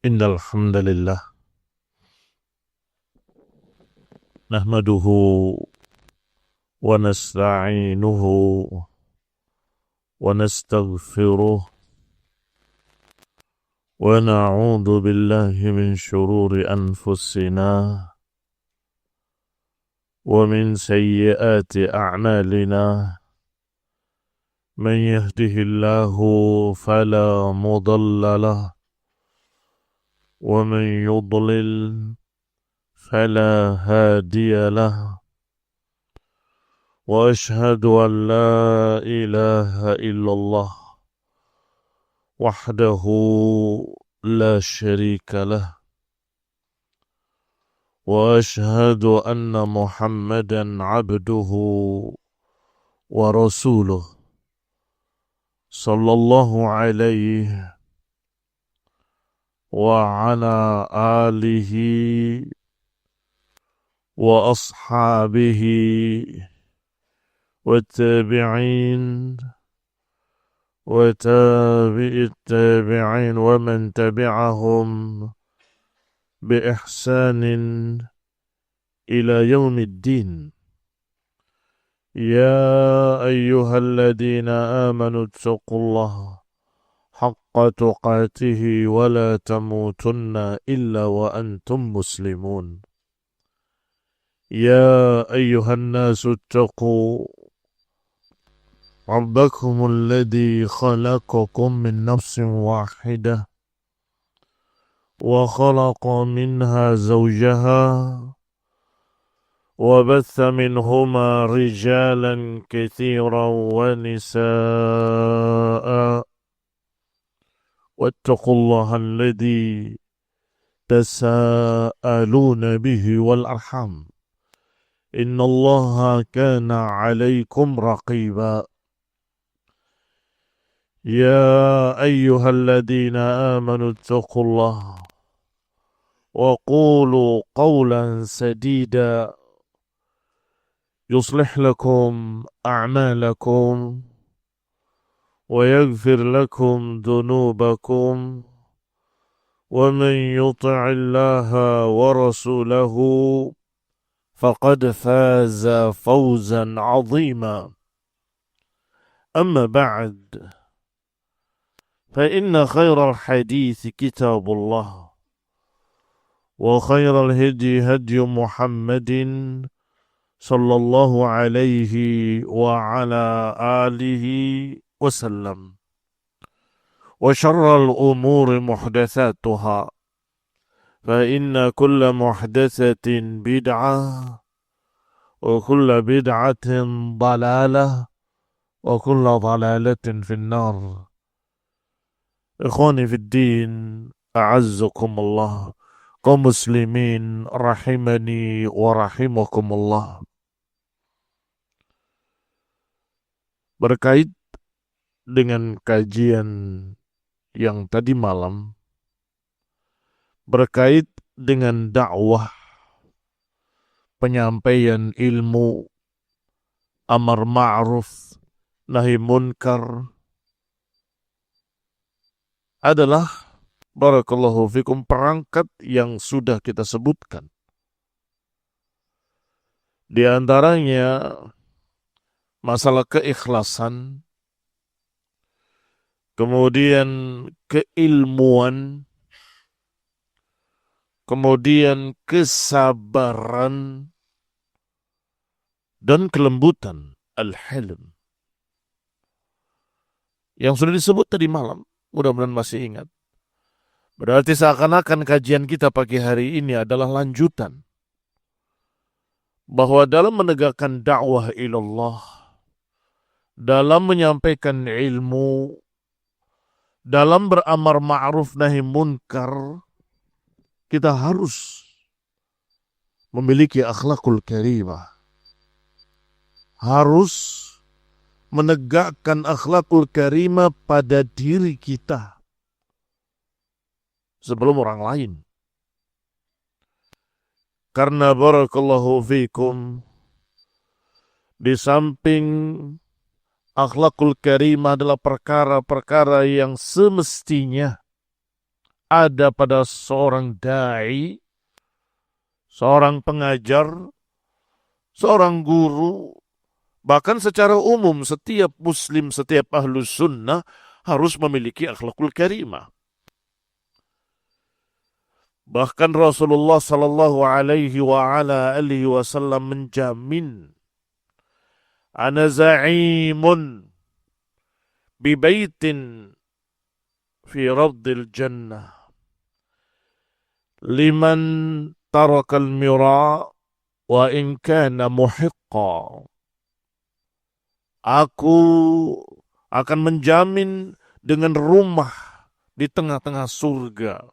إن الحمد لله نحمده ونستعينه ونستغفره ونعوذ بالله من شرور أنفسنا ومن سيئات أعمالنا من يهده الله فلا مضل له ومن يضلل فلا هادي له وأشهد أن لا إله إلا الله وحده لا شريك له وأشهد أن محمدا عبده ورسوله صلى الله عليه وعلى آله وأصحابه والتابعين وتابع التابعين ومن تبعهم بإحسان إلى يوم الدين. يا أيها الذين آمنوا اتقوا الله حق تقاته ولا تموتن إلا وأنتم مسلمون. يا أيها الناس اتقوا ربكم الذي خلقكم من نفس واحدة وخلق منها زوجها وبث منهما رجالا كثيرا ونساء واتقوا الله الذي تساءلون به والأرحام إن الله كان عليكم رقيبا. يا أيها الذين آمنوا اتقوا الله وقولوا قولا سديدا يصلح لكم أعمالكم ويغفر لكم ذنوبكم ومن يطع الله ورسوله فقد فاز فوزا عظيما. أما بعد فإن خير الحديث كتاب الله وخير الهدي هدي محمد صلى الله عليه وعلى آله وسلم وشر الأمور محدثاتها فإن كل محدثة بدعة وكل بدعة ضلالة وكل ضلالة في النار. Ikhwani fid din, a'azzakumullah, kaum muslimin rahimani wa rahimakumullah. Berkait dengan kajian yang tadi malam, berkait dengan dakwah, penyampaian ilmu, amar ma'ruf, nahi munkar, adalah barakallahu fikum perangkat yang sudah kita sebutkan. Di antaranya masalah keikhlasan, kemudian keilmuan, kemudian kesabaran dan kelembutan, al-hilm. Yang sudah disebut tadi malam, mudah-mudahan masih ingat. Berarti seakan-akan kajian kita pagi hari ini adalah lanjutan. Bahwa dalam menegakkan dakwah ilallah, dalam menyampaikan ilmu, dalam beramar ma'ruf nahi munkar, kita harus memiliki akhlakul karimah. Harus menegakkan akhlakul karimah pada diri kita sebelum orang lain. Karena barakallahu fikum, di samping akhlakul karimah adalah perkara-perkara yang semestinya ada pada seorang da'i, seorang pengajar, seorang guru, bahkan secara umum setiap muslim, setiap ahlus sunnah harus memiliki akhlakul karimah. Bahkan Rasulullah sallallahu alaihi wa ala alihi wasallam menjamin, ana za'imun bi baitin fi radil jannah liman tarakal mira wa in kana muhiqqa. Aku akan menjamin dengan rumah di tengah-tengah surga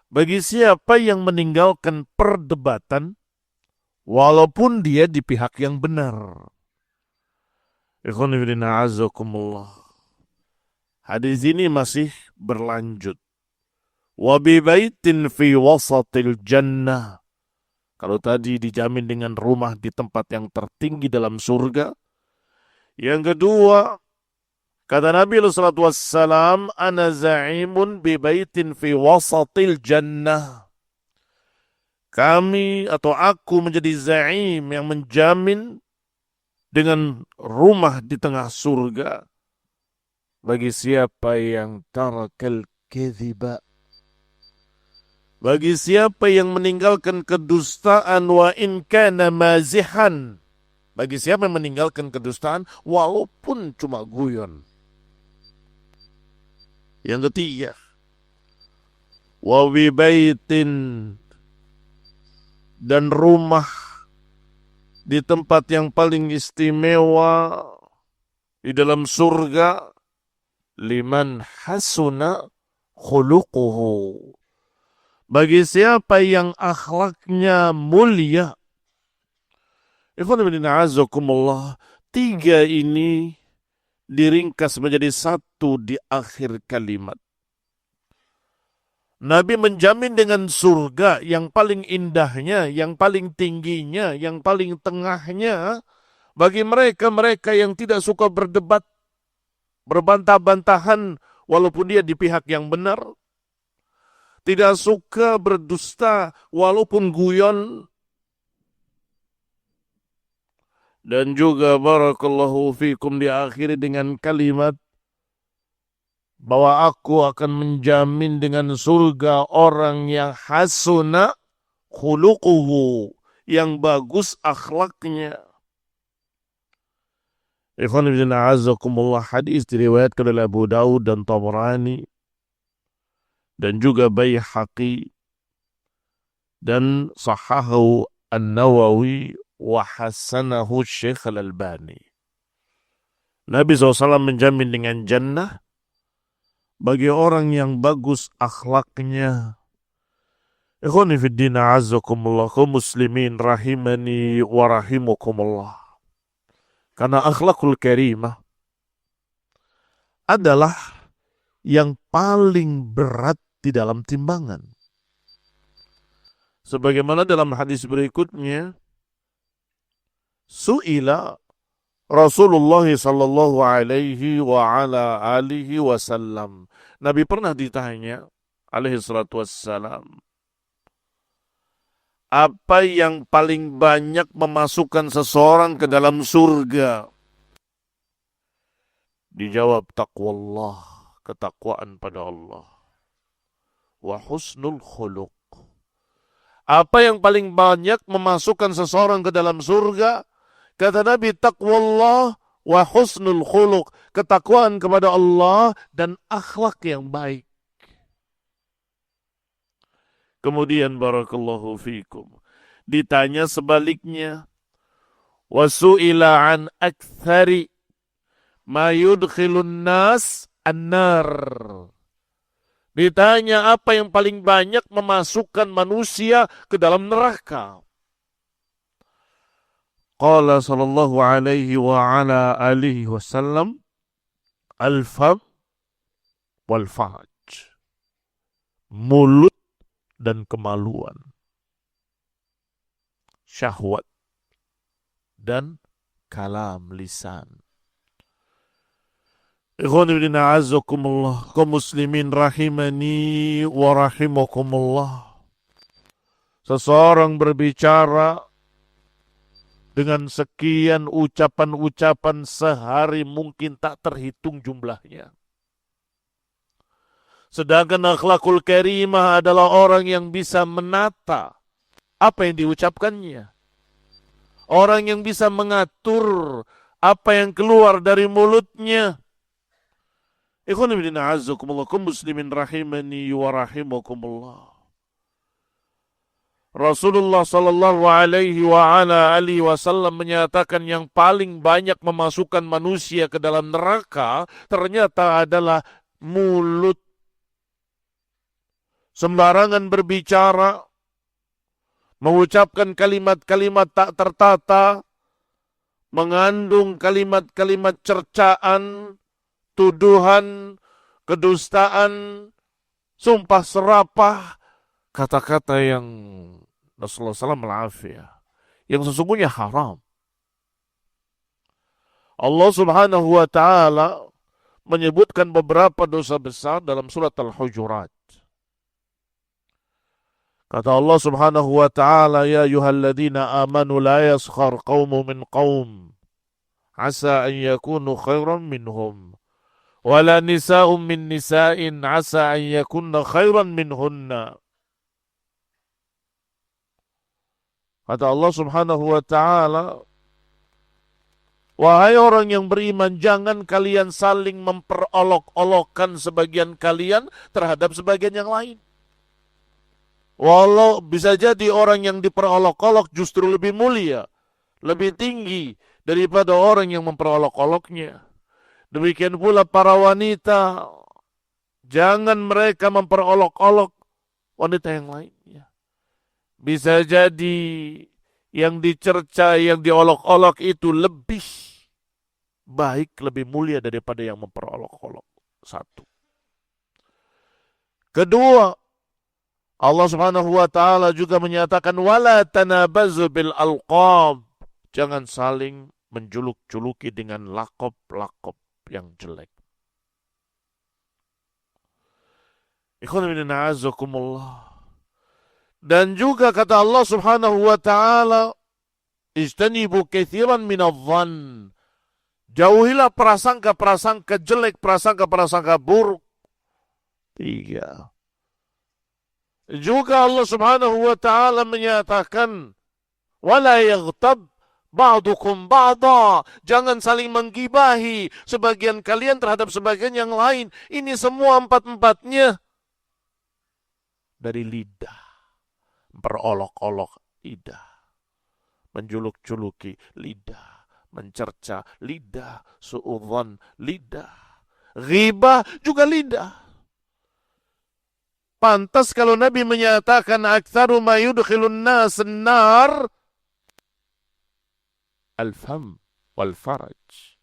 bagi siapa yang meninggalkan perdebatan walaupun dia di pihak yang benar. Ikhwan fillah azakumullah. Hadis ini masih berlanjut. Wa bi baitin fi wasatil jannah. Kalau tadi dijamin dengan rumah di tempat yang tertinggi dalam surga. Yang kedua, kata Nabi sallallahu alaihi wasallam, ana za'imun bi baitin fi wasatil jannah. Kami atau aku menjadi za'im yang menjamin dengan rumah di tengah surga bagi siapa yang tarakal kadhiba, bagi siapa yang meninggalkan kedustaan, wa in kana mazihan, bagi siapa yang meninggalkan kedustaan walaupun cuma guyon. Yang ketiga, wa bi baitin, dan rumah di tempat yang paling istimewa di dalam surga, liman hasuna khuluquhu, bagi siapa yang akhlaknya mulia. Ikhwan fillah azakumullah, tiga ini diringkas menjadi satu di akhir kalimat. Nabi menjamin dengan surga yang paling indahnya, yang paling tingginya, yang paling tengahnya bagi mereka-mereka yang tidak suka berdebat, berbantah-bantahan walaupun dia di pihak yang benar, tidak suka berdusta walaupun guyon. Dan juga barakallahu fikum diakhiri dengan kalimat bahwa aku akan menjamin dengan surga orang yang hasuna khuluquhu, yang bagus akhlaknya. Ikhwan fillah azakumullah, hadis diriwayatkan oleh Abu Daud dan Tabrani dan juga Baihaqi dan sahahu An-Nawawi wa hasanahu Syekh Al-Albani. Nabi SAW menjamin dengan jannah bagi orang yang bagus akhlaknya. Ikhwani fiddin a'azzakumullah, kaum muslimin rahimani wa rahimakumullah. Karena akhlakul karimah adalah yang paling berat di dalam timbangan. Sebagaimana dalam hadis berikutnya, su'ila Rasulullah sallallahu alaihi wa ala alihi wasallam. Nabi pernah ditanya alaihi salatu wassalam, apa yang paling banyak memasukkan seseorang ke dalam surga? Dijawab, taqwallah, ketakwaan pada Allah. Wa husnul khuluq. Apa yang paling banyak memasukkan seseorang ke dalam surga? Kata Nabi, taqwallah wa husnul khuluq, ketakwaan kepada Allah dan akhlak yang baik. Kemudian barakallahu fikum, ditanya sebaliknya, wasu'ila an akthari ma yudkhilun nas an-nar. Ditanya apa yang paling banyak memasukkan manusia ke dalam neraka. Qala sallallahu alaihi wa ala alihi wasallam, al-fam wal faraj. Mulut dan kemaluan. Syahwat dan kalam lisan. Ikhwan fillah a'azzakumullah, kaum muslimin rahimani wa rahimakumullah. Seseorang berbicara dengan sekian ucapan-ucapan sehari mungkin tak terhitung jumlahnya. Sedangkan akhlakul karimah adalah orang yang bisa menata apa yang diucapkannya. Orang yang bisa mengatur apa yang keluar dari mulutnya. Ikhwan fillah a'azzakumullah, kaum muslimin rahimani wa rahimakumullah. Rasulullah sallallahu alaihi wa ala alihi wasallam menyatakan yang paling banyak memasukkan manusia ke dalam neraka ternyata adalah mulut. Sembarangan berbicara, mengucapkan kalimat-kalimat tak tertata, mengandung kalimat-kalimat cercaan, tuduhan, kedustaan, sumpah serapah, kata-kata yang Rasulullah SAW melafiyah, yang sesungguhnya haram. Allah Subhanahu wa Ta'ala menyebutkan beberapa dosa besar dalam surat Al-Hujurat. Kata Allah Subhanahu wa Ta'ala, ya ayyuhalladzina amanu la yaskhar qaumun min qaum asa an yakunu khairan minhum wala nisa'un min nisa'in asa an yakunna khairan minhunna. Kata Allah Subhanahu wa Ta'ala, wahai orang yang beriman, jangan kalian saling memperolok-olokkan sebagian kalian terhadap sebagian yang lain. Walau bisa jadi orang yang diperolok-olok justru lebih mulia, lebih tinggi daripada orang yang memperolok-oloknya. Demikian pula para wanita, jangan mereka memperolok-olok wanita yang lainnya. Bisa jadi yang dicerca, yang diolok-olok itu lebih baik, lebih mulia daripada yang memperolok-olok. Satu. Kedua, Allah Subhanahu wa Ta'ala juga menyatakan wala tanabazu bil alqab. Jangan saling menjuluk-juluki dengan lakop-lakop yang jelek. Ikhwan fillah a'azzakumullah. Dan juga kata Allah Subhanahu wa Ta'ala, ijtanibu katsiran minadh-dhann. Jauhilah prasangka-prasangka jelek, prasangka-prasangka buruk. 3. Juga Allah Subhanahu wa Ta'ala menyatakan, wala yaghtab ba'dukum ba'da. Jangan saling menggibahi sebagian kalian terhadap sebagian yang lain. Ini semua empat-empatnya dari lidah. Berolok-olok lidah, menjuluk-juluki lidah, mencerca lidah, suudzon lidah, ghibah juga lidah. Pantas kalau Nabi menyatakan aktsaru ma yudkhilun nas an-nar al-fam wal faraj.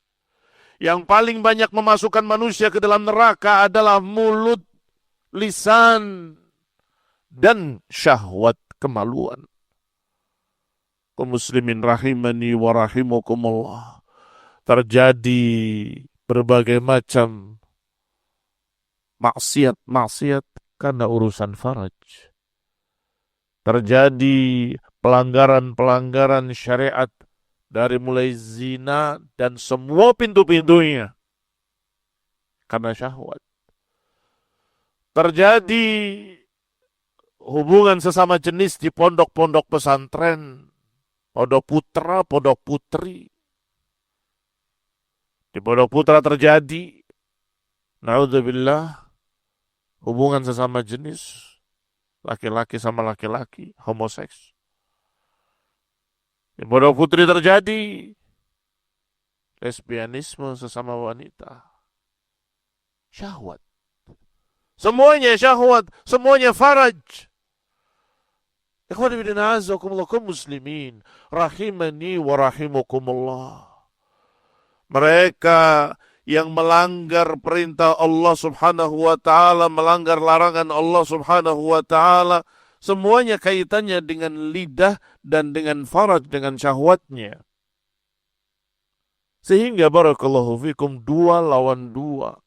Yang paling banyak memasukkan manusia ke dalam neraka adalah mulut, lisan, dan syahwat, kemaluan. Kaum muslimin rahimani wa rahimakumullah. Terjadi berbagai macam maksiat karena urusan faraj. Terjadi pelanggaran-pelanggaran syariat dari mulai zina dan semua pintu-pintunya karena syahwat. Terjadi hubungan sesama jenis di pondok-pondok pesantren, pondok putra, pondok putri. Di pondok putra terjadi, naudzubillah, hubungan sesama jenis, laki-laki sama laki-laki, homoseks. Di pondok putri terjadi lesbianisme sesama wanita. Syahwat. Semuanya syahwat, semuanya faraj. Ikhwan fillah a'azzakumullah, kaum muslimin rahimani wa rahimakumullah. Mereka yang melanggar perintah Allah Subhanahu wa Ta'ala, melanggar larangan Allah Subhanahu wa Ta'ala, semuanya kaitannya dengan lidah dan dengan faraj, dengan syahwatnya. Sehingga barakallahu fikum 2 lawan 2.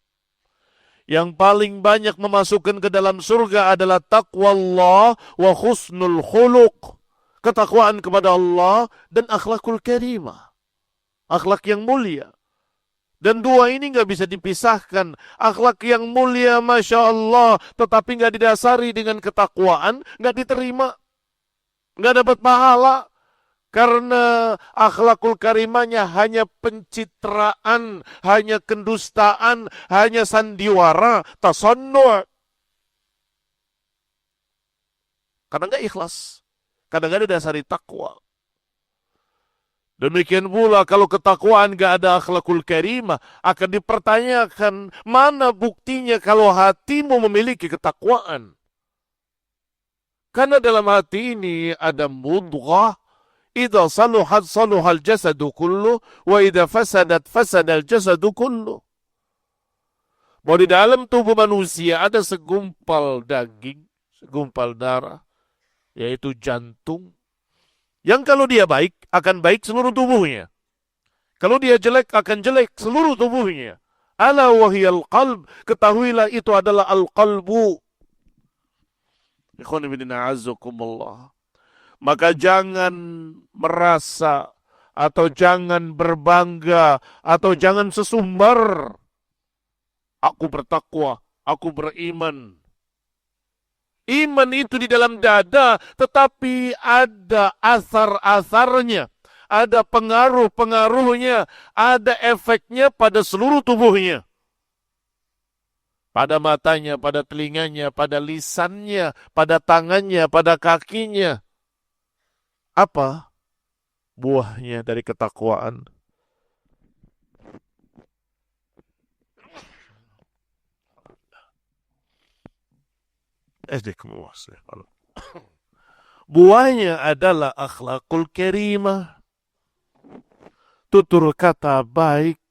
Yang paling banyak memasukkan ke dalam surga adalah taqwa Allah wa husnul khuluq. Ketakwaan kepada Allah dan akhlakul karimah. Akhlak yang mulia. Dan 2 ini nggak bisa dipisahkan. Akhlak yang mulia, Masya Allah, tetapi nggak didasari dengan ketakwaan, nggak diterima. Nggak dapat pahala. Karena akhlakul karimahnya hanya pencitraan, hanya kendustaan, hanya sandiwara, tasannu'. Karena nggak ikhlas. Karena nggak didasari takwa. Demikian pula kalau ketakwaan nggak ada akhlakul karimah, akan dipertanyakan mana buktinya kalau hatimu memiliki ketakwaan. Karena dalam hati ini ada mudghah. Idza saluhat saluhal jasadu kullu wa idza fasadat fasadal jasadu kullu. Bahwa di dalam tubuh manusia ada segumpal daging, segumpal darah, yaitu jantung. Yang kalau dia baik, akan baik seluruh tubuhnya. Kalau dia jelek, akan jelek seluruh tubuhnya. Ala wahiyal qalb, ketahuilah itu adalah al-qalbu. Ikhwan fillah a'azzakumullah. Maka jangan merasa atau jangan berbangga atau jangan sesumbar. Aku bertakwa, aku beriman. Iman itu di dalam dada, tetapi ada asar-asarnya, ada pengaruh-pengaruhnya, ada efeknya pada seluruh tubuhnya. Pada matanya, pada telinganya, pada lisannya, pada tangannya, pada kakinya. Apa buahnya dari ketakwaan? Buahnya adalah akhlakul karimah. Tutur kata baik,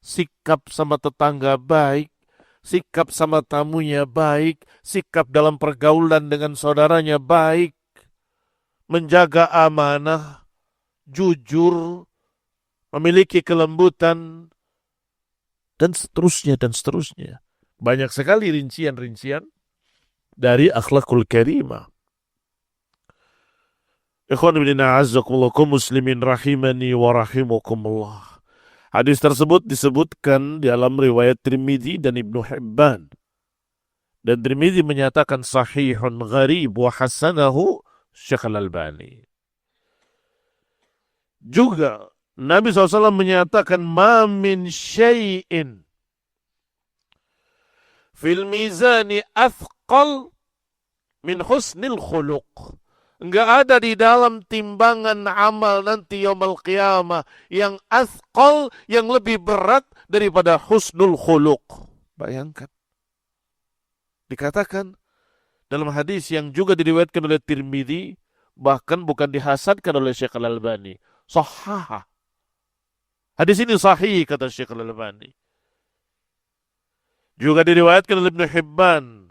sikap sama tetangga baik, sikap sama tamunya baik, sikap dalam pergaulan dengan saudaranya baik, menjaga amanah, jujur, memiliki kelembutan, dan seterusnya, dan seterusnya. Banyak sekali rincian-rincian dari akhlakul karimah. Ikhwan fillah a'azzakumullah, kaum muslimin rahimani wa rahimakumullah. Hadis tersebut disebutkan di dalam riwayat Tirmidzi dan Ibnu Hibban. Dan Tirmidzi menyatakan sahihun gharib wa hasanahu Syekh Al-Albani. Juga Nabi SAW menyatakan ma min syai'in fil mizani athqal min husnil khuluq. Enggak ada di dalam timbangan amal nanti yaumul qiyamah yang athqal, yang lebih berat daripada husnul khuluq. Bayangkan. Dikatakan dalam hadis yang juga diriwayatkan oleh Tirmidzi, bahkan bukan dihasankan oleh Syekh Al-Albani. Sahihah. Hadis ini sahih kata Syekh Al-Albani. Juga diriwayatkan oleh Ibnu Hibban.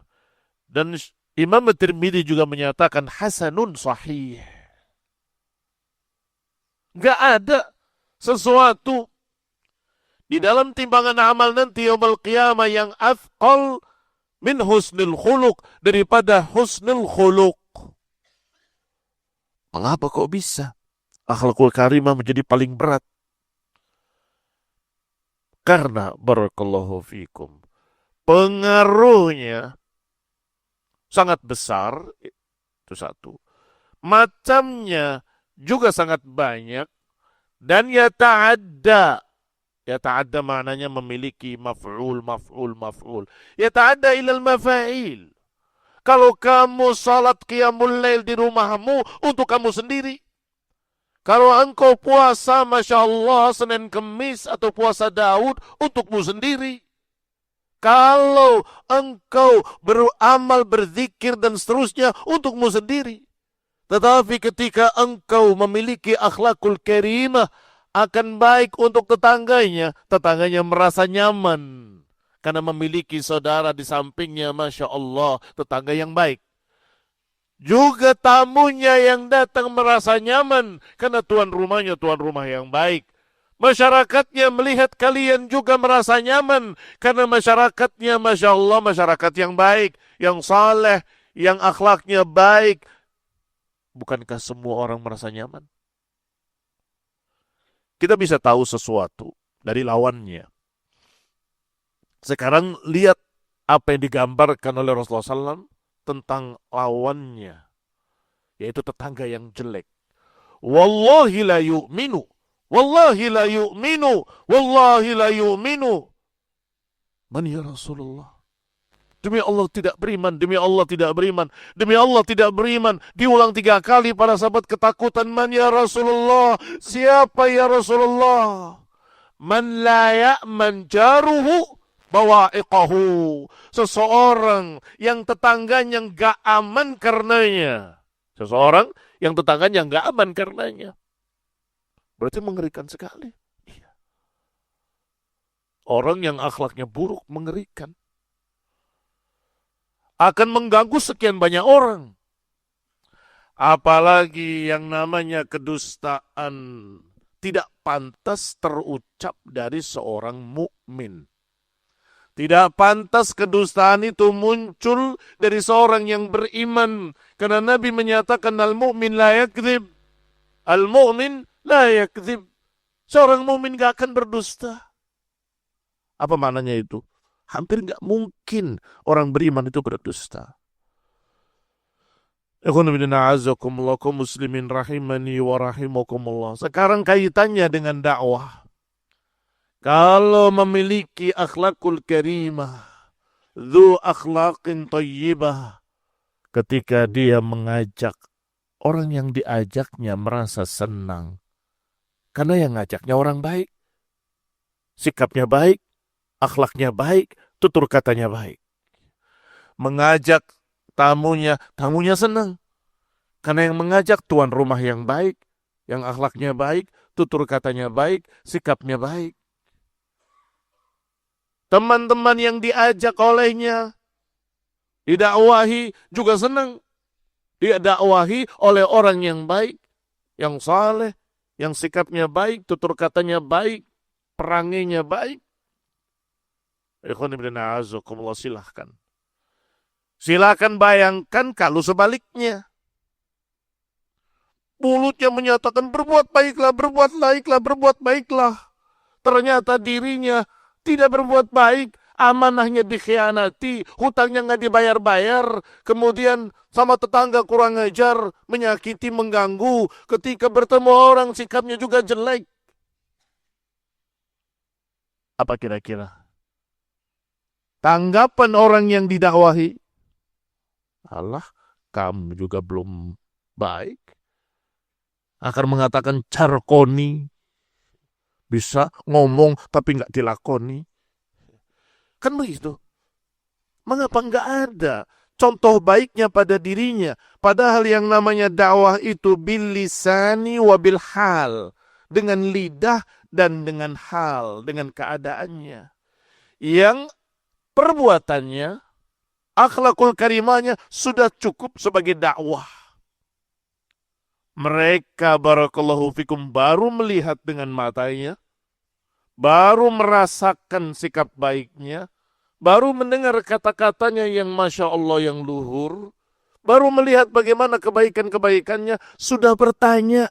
Dan Imam Tirmidzi juga menyatakan hasanun sahih. Enggak ada sesuatu di dalam timbangan amal nanti yaumul qiyamah yang afqal min husnul khuluq, daripada husnul khuluq. Mengapa kok bisa akhlakul karimah menjadi paling berat? Karena barakallahu fikum, pengaruhnya sangat besar, itu satu. Macamnya juga sangat banyak, dan yata'adda. Yata'adda maknanya memiliki maf'ul. Yata'adda ilal mafa'il. Kalau kamu salat qiyamul lail di rumahmu untuk kamu sendiri. Kalau engkau puasa, Masya Allah, Senin Kemis atau puasa Daud untukmu sendiri. Kalau engkau beramal, berzikir dan seterusnya untukmu sendiri. Tetapi ketika engkau memiliki akhlakul karimah, akan baik untuk tetangganya. Tetangganya merasa nyaman karena memiliki saudara di sampingnya, Masya Allah, tetangga yang baik. Juga tamunya yang datang merasa nyaman karena tuan rumahnya tuan rumah yang baik. Masyarakatnya melihat kalian juga merasa nyaman. Karena masyarakatnya, Masya Allah, masyarakat yang baik, yang saleh, yang akhlaknya baik. Bukankah semua orang merasa nyaman? Kita bisa tahu sesuatu dari lawannya. Sekarang lihat apa yang digambarkan oleh Rasulullah SAW tentang lawannya, yaitu tetangga yang jelek. Wallahi la yu'minu, wallahi la yu'minu, wallahi la yu'minu. Man ya Rasulullah? Demi Allah tidak beriman, demi Allah tidak beriman, demi Allah tidak beriman. Diulang 3 kali, para sahabat ketakutan. Man ya Rasulullah? Siapa ya Rasulullah? Man la ya'man jaruhu bawa'iqahu. Seseorang yang tetangganya gak aman karenanya. Seseorang yang tetangganya gak aman karenanya. Berarti mengerikan sekali. Orang yang akhlaknya buruk mengerikan. Akan mengganggu sekian banyak orang. Apalagi yang namanya kedustaan tidak pantas terucap dari seorang mukmin. Tidak pantas kedustaan itu muncul dari seorang yang beriman. Karena Nabi menyatakan al-mu'min la yakdzib. Al-mu'min la yakdzib. Seorang mukmin gak akan berdusta. Apa maknanya itu? Hampir gak mungkin orang beriman itu berdusta. Kaum muslimin rahimani wa rahimakumullah. Sekarang kaitannya dengan dakwah. Kalau memiliki akhlakul karimah, dzu akhlaqin thayyibah, ketika dia mengajak, orang yang diajaknya merasa senang. Karena yang ngajaknya orang baik. Sikapnya baik, akhlaknya baik, tutur katanya baik. Mengajak tamunya senang. Karena yang mengajak tuan rumah yang baik, yang akhlaknya baik, tutur katanya baik, sikapnya baik. Teman-teman yang diajak olehnya, didakwahi juga senang. Didakwahi oleh orang yang baik, yang saleh, yang sikapnya baik, tutur katanya baik, peranginya baik. Ikhwan ibn a'azakumullah, silahkan. Silahkan bayangkan kalau sebaliknya. Mulutnya menyatakan berbuat baiklah, berbuat baiklah, berbuat baiklah. Ternyata dirinya tidak berbuat baik, amanahnya dikhianati, hutangnya nggak dibayar-bayar, kemudian sama tetangga kurang ajar, menyakiti, mengganggu. Ketika bertemu orang sikapnya juga jelek. Apa kira-kira tanggapan orang yang didakwahi? Allah, kamu juga belum baik. Akan mengatakan carkoni. Bisa ngomong tapi nggak dilakoni. Kan begitu. Mengapa nggak ada contoh baiknya pada dirinya? Padahal yang namanya dakwah itu bil lisani wa bil hal. Dengan lidah dan dengan hal, dengan keadaannya. Yang perbuatannya, akhlakul karimahnya sudah cukup sebagai dakwah. Mereka barakallahu fikum baru melihat dengan matanya, baru merasakan sikap baiknya, baru mendengar kata-katanya yang Masya Allah yang luhur, baru melihat bagaimana kebaikan-kebaikannya, sudah bertanya,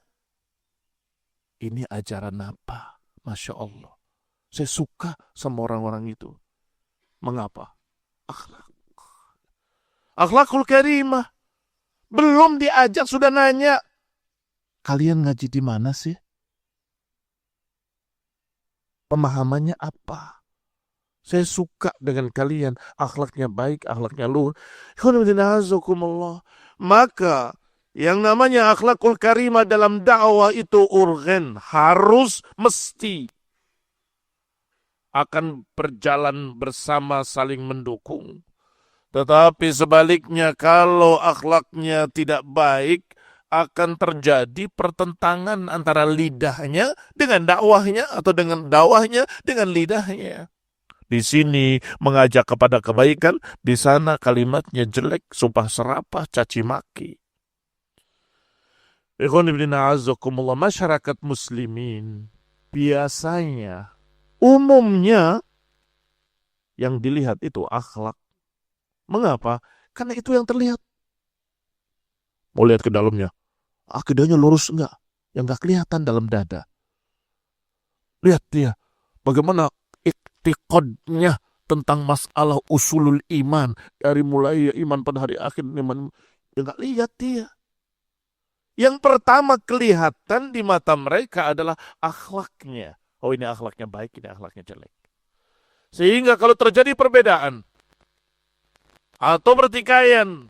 ini ajaran apa? Masya Allah. Saya suka sama orang-orang itu. Mengapa? Akhlak. Akhlakul karimah. Belum diajak sudah nanya, kalian ngaji di mana sih? Pemahamannya apa? Saya suka dengan kalian. Akhlaknya baik, akhlaknya luhur. Maka yang namanya akhlakul karimah dalam dakwah itu urgen. Harus, mesti. Akan berjalan bersama saling mendukung. Tetapi sebaliknya kalau akhlaknya tidak baik, akan terjadi pertentangan antara lidahnya dengan dakwahnya atau dengan dakwahnya dengan lidahnya. Di sini mengajak kepada kebaikan, di sana kalimatnya jelek, sumpah serapah, caci maki. Ikhwan ibn a'azakumullah, masyarakat muslimin biasanya, umumnya yang dilihat itu akhlak. Mengapa? Karena itu yang terlihat. Mau lihat ke dalamnya, akidahnya lurus enggak? Yang enggak kelihatan dalam dada. Lihat dia, bagaimana iktiqadnya tentang masalah usulul iman. Dari mulai iman pada hari akhir, iman. Ya enggak lihat dia. Yang pertama kelihatan di mata mereka adalah akhlaknya. Oh, ini akhlaknya baik, ini akhlaknya jelek. Sehingga kalau terjadi perbedaan atau pertikaian,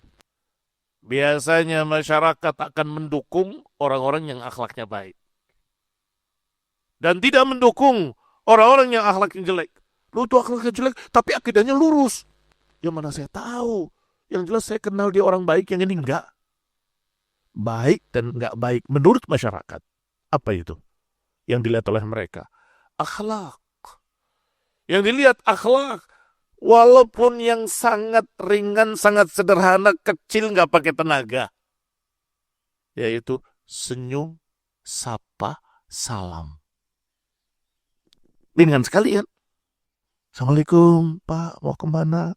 biasanya masyarakat akan mendukung orang-orang yang akhlaknya baik. Dan tidak mendukung orang-orang yang akhlaknya jelek. Lu tuh akhlaknya jelek, tapi akidahnya lurus. Ya mana saya tahu. Yang jelas saya kenal dia orang baik, yang ini enggak. Baik dan enggak baik menurut masyarakat. Apa itu? Yang dilihat oleh mereka. Akhlak. Yang dilihat akhlak. Walaupun yang sangat ringan, sangat sederhana, kecil, nggak pakai tenaga. Yaitu senyum, sapa, salam. Ringan sekali kan? Assalamualaikum Pak, mau kemana?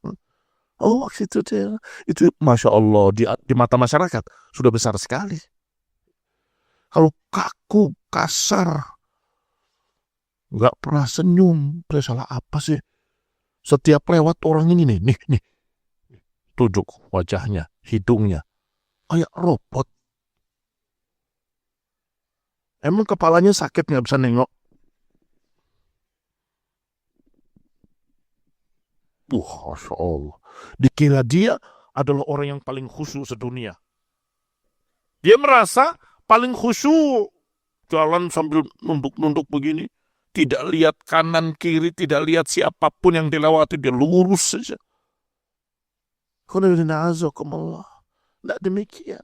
Oh, itu dia. Itu Masya Allah, di mata masyarakat sudah besar sekali. Kalau kaku, kasar, nggak pernah senyum, saya salah apa sih? Setiap lewat orang ini nih, tunjuk wajahnya, hidungnya, kayak robot. Emang kepalanya sakit nggak bisa nengok? Masya Allah. Dikira dia adalah orang yang paling khusyuk sedunia. Dia merasa paling khusyuk. Jalan sambil nunduk-nunduk begini. Tidak lihat kanan kiri, tidak lihat siapapun yang dilewati, dia lurus saja. Tidak demikian.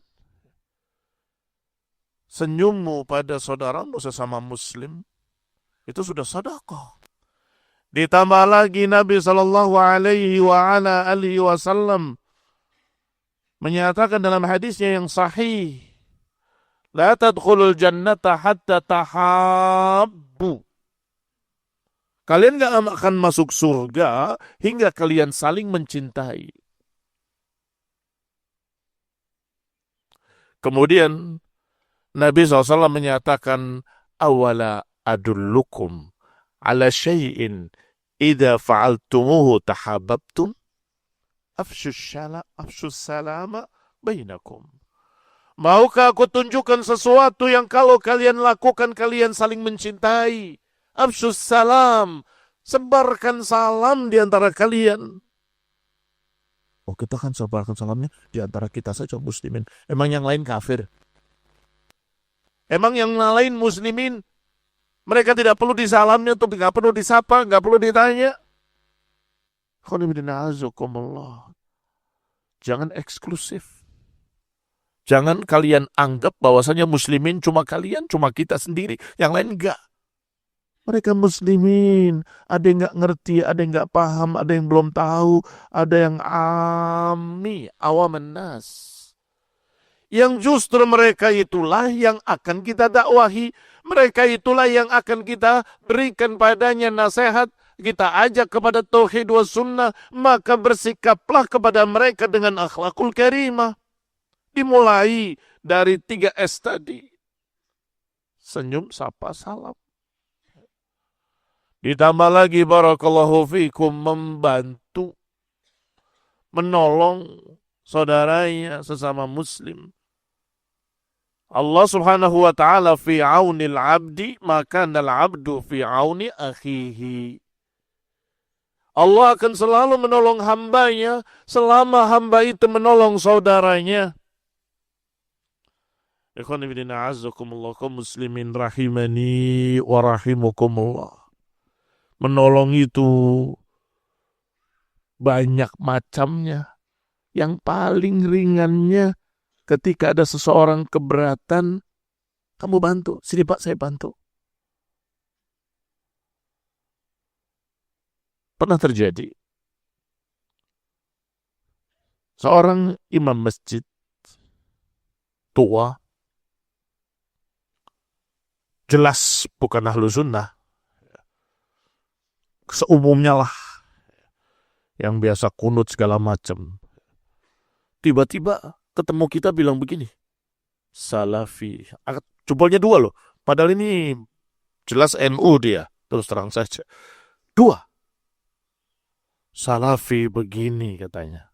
Senyummu pada saudaramu sesama muslim, itu sudah sedekah. Ditambah lagi Nabi Shallallahu Alaihi Wasallam menyatakan dalam hadisnya yang sahih, la tadkhulul jannata hatta tahabbu. Kalian gak akan masuk surga hingga kalian saling mencintai. Kemudian Nabi SAW menyatakan, awala adullukum ala syai'in idza fa'altumuhu tahabbabtum afshus salama bainakum. Maukah aku tunjukkan sesuatu yang kalau kalian lakukan kalian saling mencintai? Afshus salam, sebarkan salam di antara kalian. Oh, kita kan sebarkan salamnya di antara kita saja muslimin. Emang yang lain kafir? Emang yang lain muslimin? Mereka tidak perlu disalamnya, atau nggak perlu disapa, nggak perlu ditanya. Jangan eksklusif. Jangan kalian anggap bahwasanya muslimin cuma kalian, cuma kita sendiri. Yang lain enggak. Mereka muslimin. Ada yang nggak ngerti, ada yang nggak paham, ada yang belum tahu, ada yang awaman nas. Yang justru mereka itulah yang akan kita dakwahi. Mereka itulah yang akan kita berikan padanya nasihat. Kita ajak kepada tauhid wa sunnah. Maka bersikaplah kepada mereka dengan akhlakul karimah. Dimulai dari 3S tadi. Senyum, sapa, salam. Ditambah lagi barakallahu fikum membantu. Menolong saudaranya sesama muslim. Allah subhanahu wa ta'ala fi aunil abdi maka nal abdu fi auni akhihi. Allah akan selalu menolong hambanya selama hamba itu menolong saudaranya. Ikhwan fillah a'azzakumullah kaum muslimin rahimani wa rahimukumullah. Menolong itu banyak macamnya. Yang paling ringannya ketika ada seseorang keberatan, kamu bantu. Sini Pak, saya bantu. Pernah terjadi. Seorang imam masjid tua jelas bukan ahlu sunnah, seumumnya lah, yang biasa kunut segala macam. Tiba-tiba ketemu kita bilang begini, Salafi. Jempolnya dua loh. Padahal ini jelas NU dia. Terus terang saja. Dua. Salafi begini katanya.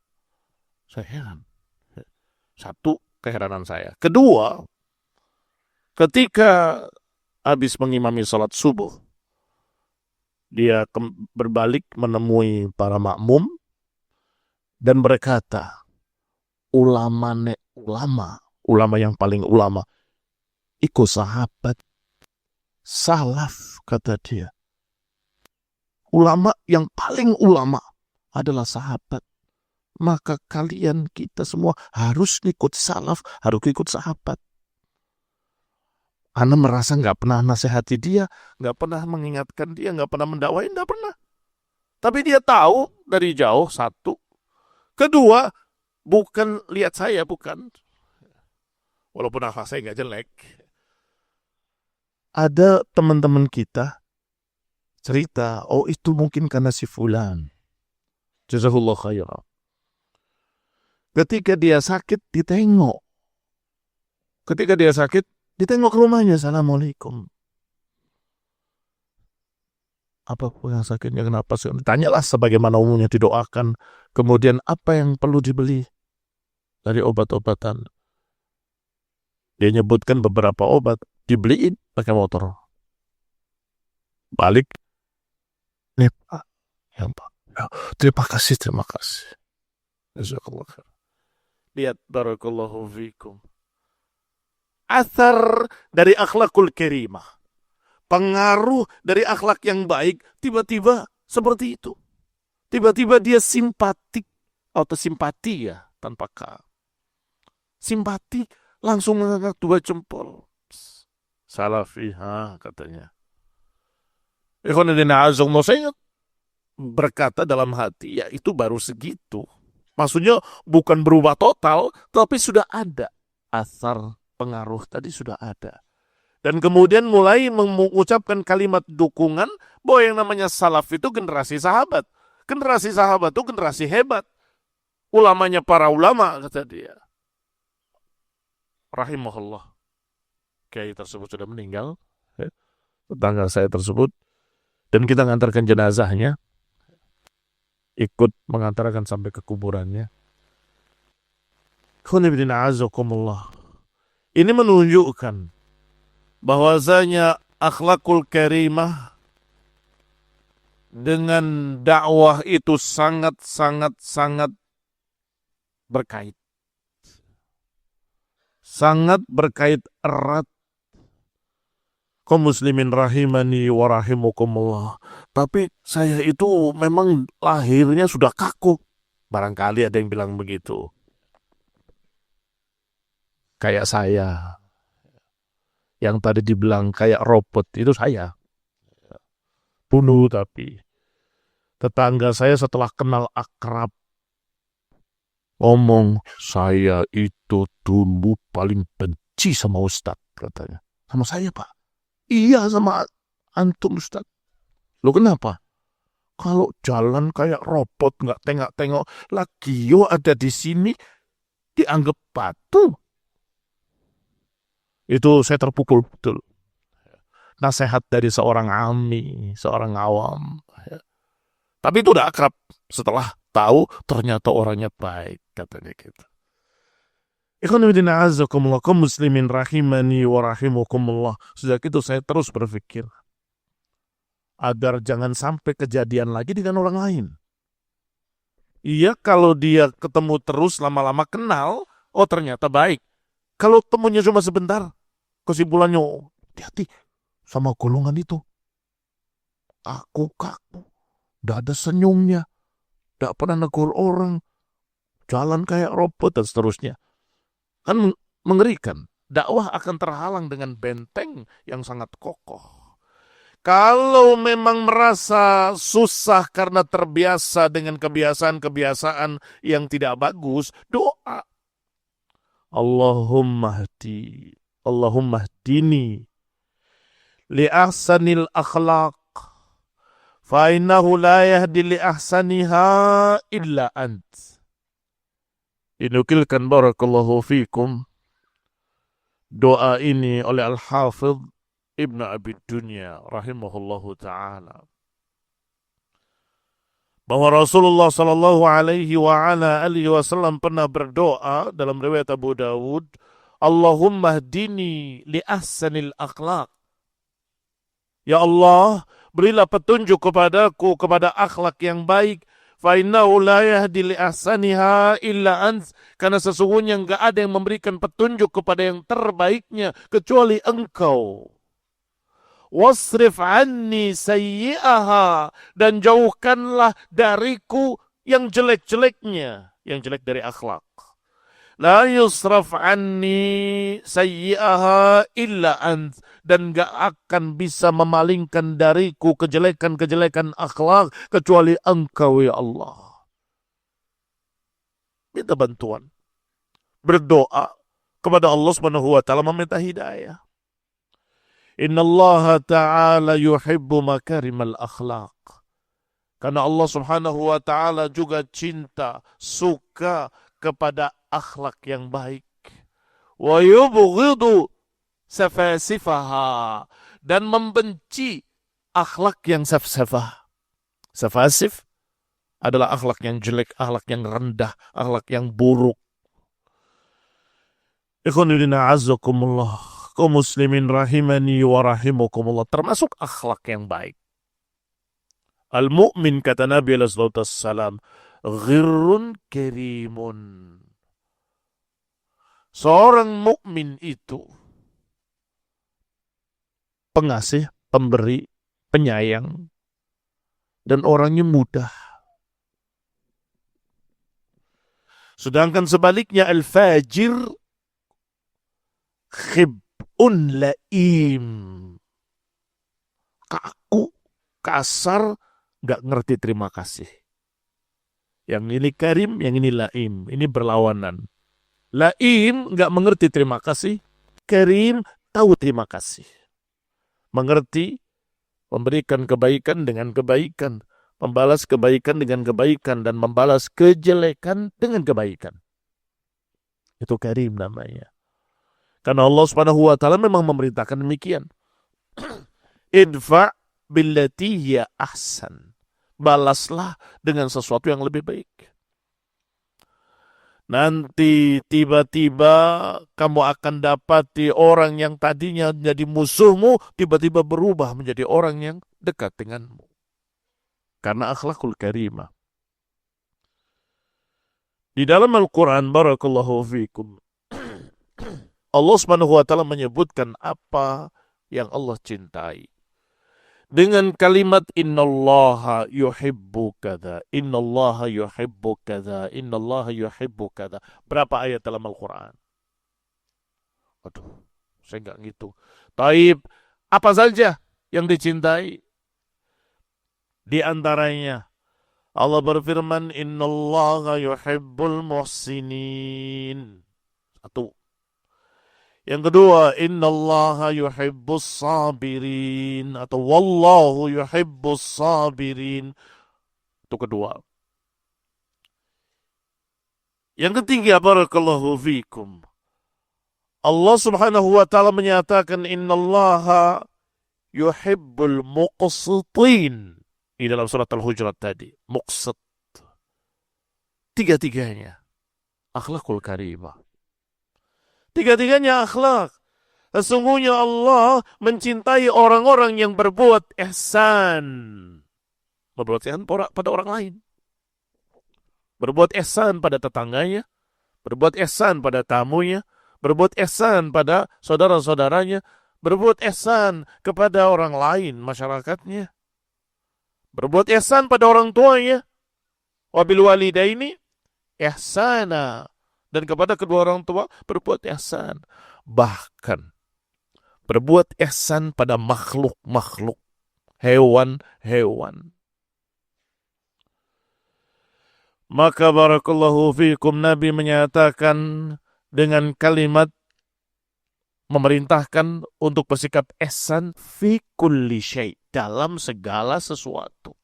Saya heran. Satu, keheranan saya. Kedua, ketika habis mengimami sholat subuh, dia berbalik menemui para makmum dan berkata, ulama yang paling ulama, ikut sahabat, salaf, kata dia. Ulama yang paling ulama adalah sahabat. Maka kalian, kita semua harus ikut salaf, harus ikut sahabat. Ana merasa nggak pernah nasihati dia, nggak pernah mengingatkan dia, nggak pernah mendakwain, nggak pernah. Tapi dia tahu dari jauh, satu. Kedua, bukan lihat saya, bukan. Walaupun akhlak saya nggak jelek. Ada teman-teman kita cerita, oh itu mungkin karena si fulan. Jazahullah khairan. Ketika dia sakit, ditengok. Ditengok ke rumahnya, Assalamualaikum. Apa yang sakitnya, kenapa? Tanyalah sebagaimana umumnya didoakan. Kemudian apa yang perlu dibeli dari obat-obatan. Dia nyebutkan beberapa obat, dibeliin pakai motor. Balik. Nih Pak, ya Pak. Ya, terima kasih. Jazakallah khair. Lihat, barakallahu fikum. Athar dari akhlakul karimah. Pengaruh dari akhlak yang baik, tiba-tiba seperti itu. Tiba-tiba dia simpatik, atau simpati ya, tanpa K. Simpati, langsung mengangkat dua jempol. Salafi, katanya. Saya berkata dalam hati, ya itu baru segitu. Maksudnya bukan berubah total, tapi sudah ada asar pengaruh tadi, sudah ada. Dan kemudian mulai mengucapkan kalimat dukungan bahwa yang namanya salaf itu generasi sahabat. Generasi sahabat itu generasi hebat. Ulamanya para ulama, kata dia. Rahimahullah. Kiai tersebut sudah meninggal. Tetangga saya tersebut. Dan kita mengantarkan jenazahnya. Ikut mengantarkan sampai ke kuburannya. Ini menunjukkan bahwasanya akhlakul karimah dengan dakwah itu sangat berkait. Sangat berkait erat. Kaum muslimin rahimani wa rahimukumullah. Tapi saya itu memang lahirnya sudah kaku. Barangkali ada yang bilang begitu. Kayak saya. Yang tadi dibilang kayak robot, itu saya. Bunuh tapi. Tetangga saya setelah kenal akrab. Ngomong, saya itu dulu paling benci sama Ustadz, katanya. Sama saya, Pak. Iya, sama antum, Ustadz. Lo kenapa? Kalau jalan kayak robot, nggak tengok-tengok, Lagio ada di sini, dianggap batu. Itu saya terpukul betul. Nasihat dari seorang ami, seorang awam. Tapi itu udah akrab. Setelah tahu, ternyata orangnya baik, katanya gitu. Ikhwanuddin a'azzakumullah, kaum muslimin rahimani wa rahimukumullah. Sejak itu saya terus berpikir agar jangan sampai kejadian lagi dengan orang lain. Iya, kalau dia ketemu terus lama-lama kenal, oh ternyata baik. Kalau temunya cuma sebentar, kesimpulannya, hati-hati sama golongan itu. Kaku, tidak ada senyumnya, tidak pernah negur orang, jalan kayak robot dan seterusnya. Kan mengerikan. Dakwah akan terhalang dengan benteng yang sangat kokoh. Kalau memang merasa susah karena terbiasa dengan kebiasaan-kebiasaan yang tidak bagus, doa. Allahumma hdini li ahsanil akhlaq fa innahu la yahdi li ahsaniha illa ant. Dinukilkan barakallahu fikum doa ini oleh Al-Hafidh Ibn Abi Dunya rahimahullahu ta'ala. Bahwa Rasulullah sallallahu alaihi wa ala alihi wasallam pernah berdoa dalam riwayat Abu Dawud, Allahumma hdini li ahsanil akhlaq. Ya Allah, berilah petunjuk kepadaku kepada akhlak yang baik. Fa innahu la yahdi li ahsaniha illa ant. Karena sesungguhnya enggak ada yang memberikan petunjuk kepada yang terbaiknya kecuali Engkau. Wasrif anni sayyi'aha, dan jauhkanlah dariku yang jelek-jeleknya, yang jelek dari akhlak. La yusraf anni sayyi'aha illa ant, dan gak akan bisa memalingkan dariku kejelekan-kejelekan akhlak kecuali Engkau ya Allah. Minta bantuan, berdoa kepada Allah Subhanahu wa taala meminta hidayah. Innallaha ta'ala yuhibbu makarimal akhlaq. Karena Allah Subhanahu wa taala juga cinta, suka kepada akhlak yang baik. Wa yubghidu safasifaha, dan membenci akhlak yang safsafah. Safasif adalah akhlak yang jelek, akhlak yang rendah, akhlak yang buruk. Ikhwanina azzakumullah, kaum muslimin rahimani wa rahimakumullah, termasuk akhlak yang baik. Al-mu'min, kata Nabi alaihi wasallam, ghirrun karimun. Seorang mukmin itu pengasih, pemberi, penyayang, dan orangnya mudah. Sedangkan sebaliknya al-fajir khib'un la'im, kaku, kasar, gak ngerti terima kasih. Yang ini karim, yang ini la'im. Ini berlawanan. La'im gak mengerti terima kasih. Karim tahu terima kasih. Mengerti, memberikan kebaikan dengan kebaikan, membalas kebaikan dengan kebaikan, dan membalas kejelekan dengan kebaikan. Itu karim namanya. Karena Allah Subhanahu wa taala memang memerintahkan demikian. Idfa' billati hiya ahsan. Balaslah dengan sesuatu yang lebih baik. Nanti tiba-tiba kamu akan dapati orang yang tadinya menjadi musuhmu tiba-tiba berubah menjadi orang yang dekat denganmu. Karena akhlakul karimah. Di dalam Al-Quran, barakallahu fikum, Allah Subhanahu wa taala menyebutkan apa yang Allah cintai. Dengan kalimat innallaha yuhibbu kadza, innallaha yuhibbu kadza, innallaha yuhibbu kadza. Berapa ayat dalam Al-Quran? Aduh, saya enggak ngitung. Taib, apa saja yang dicintai? Di antaranya Allah berfirman, innallaha yuhibbul muhsinin. Satu. Yang kedua, innallaha yuhibbus sabirin, atau wallahu yuhibbus sabirin. Itu kedua. Yang ketiga, barakallahu fikum, Allah Subhanahu wa taala menyatakan innallaha yuhibbul muqsitin. Di dalam surat Al-Hujurat tadi, muqsit. Tiga-tiganya akhlakul karimah. Tiga-tiganya akhlak. Sesungguhnya Allah mencintai orang-orang yang berbuat ihsan. Berbuat ihsan pada orang lain. Berbuat ihsan pada tetangganya. Berbuat ihsan pada tamunya. Berbuat ihsan pada saudara-saudaranya. Berbuat ihsan kepada orang lain, masyarakatnya. Berbuat ihsan pada orang tuanya. Wabil walidaini ihsana. Dan kepada kedua orang tua berbuat ihsan. Bahkan berbuat ihsan pada makhluk-makhluk, hewan-hewan. Maka barakallahu fikum, Nabi menyatakan dengan kalimat memerintahkan untuk bersikap ihsan fi kulli syai', dalam segala sesuatu.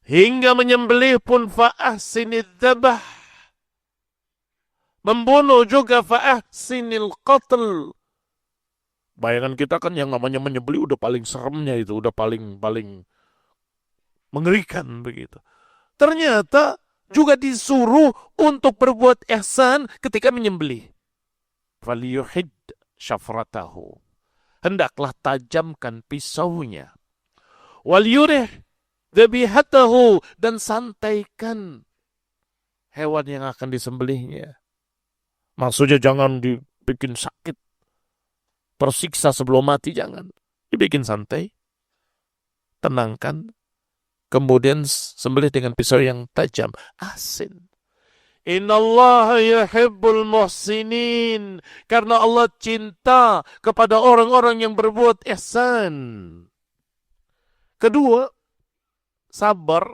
Hingga menyembelih pun fa'ahsinid dzabah. Membunuh juga fa'ahsinil qatl. Bayangan kita kan yang namanya menyembelih udah paling seremnya itu, udah paling mengerikan begitu. Ternyata juga disuruh untuk berbuat ihsan ketika menyembelih. Faliyuhid syafratahu. Hendaklah tajamkan pisaunya. Wal yurih dzabihatahu, dan santaikan hewan yang akan disembelihnya. Maksudnya jangan dibikin sakit, tersiksa sebelum mati, jangan. Dibikin santai, tenangkan, kemudian sembelih dengan pisau yang tajam. Asin. Innallaha yuhibbul muhsinin. Karena Allah cinta kepada orang-orang yang berbuat ihsan. Kedua, sabar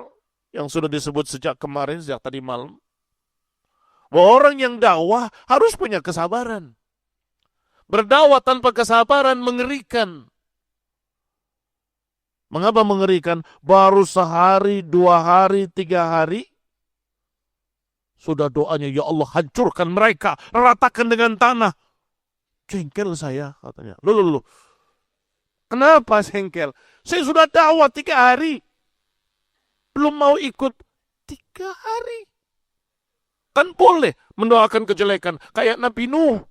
yang sudah disebut sejak kemarin, sejak tadi malam. Bahwa orang yang dakwah harus punya kesabaran. Berdakwah tanpa kesabaran mengerikan. Mengapa mengerikan? Baru sehari, 2 hari, 3 hari, sudah doanya, ya Allah hancurkan mereka, ratakan dengan tanah. Jengkel saya, katanya. Loh. Kenapa jengkel? Saya sudah dakwah 3 hari. Belum mau ikut 3 hari. Kan boleh mendoakan kejelekan. Kayak Nabi Nuh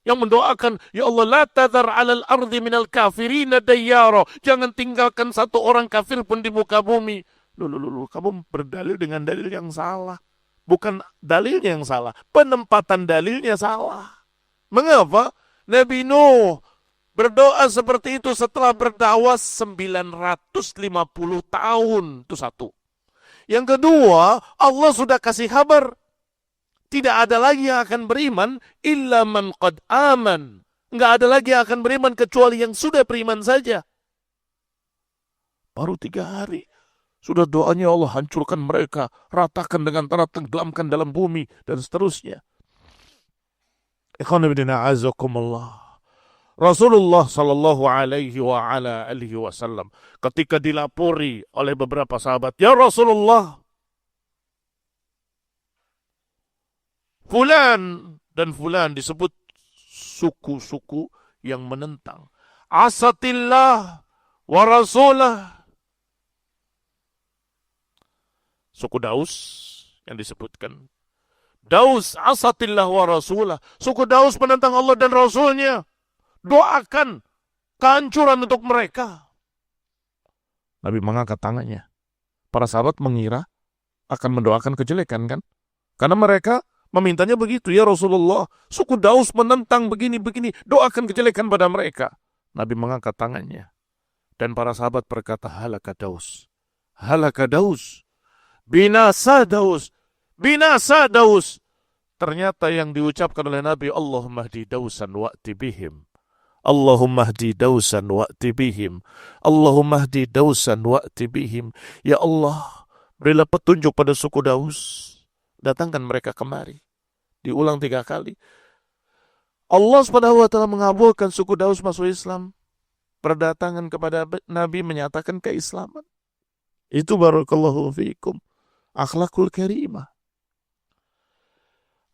yang mendoakan, ya Allah la tadhar 'alal ardi minal kafirina dayyara. Jangan tinggalkan satu orang kafir pun di muka bumi. Loh, kamu berdalil dengan dalil yang salah. Bukan dalilnya yang salah, penempatan dalilnya salah. Mengapa? Nabi Nuh berdoa seperti itu setelah berdakwah 950 tahun. Itu satu. Yang kedua, Allah sudah kasih kabar. Tidak ada lagi yang akan beriman illa man qad aman. Enggak ada lagi yang akan beriman kecuali yang sudah beriman saja. Baru 3 hari. Sudah doanya, Allah hancurkan mereka, ratakan dengan tanah, tenggelamkan dalam bumi, dan seterusnya. Ikhwanibidina azakumullah. Rasulullah sallallahu alaihi wa ala alihi wasallam ketika dilapori oleh beberapa sahabat, ya Rasulullah, fulan dan fulan disebut suku-suku yang menentang. Asatillah wa rasulah. Suku Daus yang disebutkan. Daus asatillah wa rasulah. Suku Daus menentang Allah dan Rasulnya. Doakan kehancuran untuk mereka. Nabi mengangkat tangannya. Para sahabat mengira akan mendoakan kejelekan kan? Karena mereka memintanya begitu, ya Rasulullah, suku Daus menentang begini-begini, doakan kejelekan pada mereka. Nabi mengangkat tangannya. Dan para sahabat berkata, halaka Daus. Halaka Daus. Binasa Daus. Binasa Daus. Ternyata yang diucapkan oleh Nabi, Allahumma hdi Dausan wa'ti bihim. Allahumma hdi Dausan wa'ti bihim. Allahumma hdi Dausan wa'ti bihim. Ya Allah, berilah petunjuk pada suku Daus. Datangkan mereka kemari. Diulang 3 kali. Allah SWT mengabulkan suku Daus masuk Islam. Berdatangan kepada Nabi menyatakan keislaman. Itu barakallahu fiikum. Akhlakul karimah.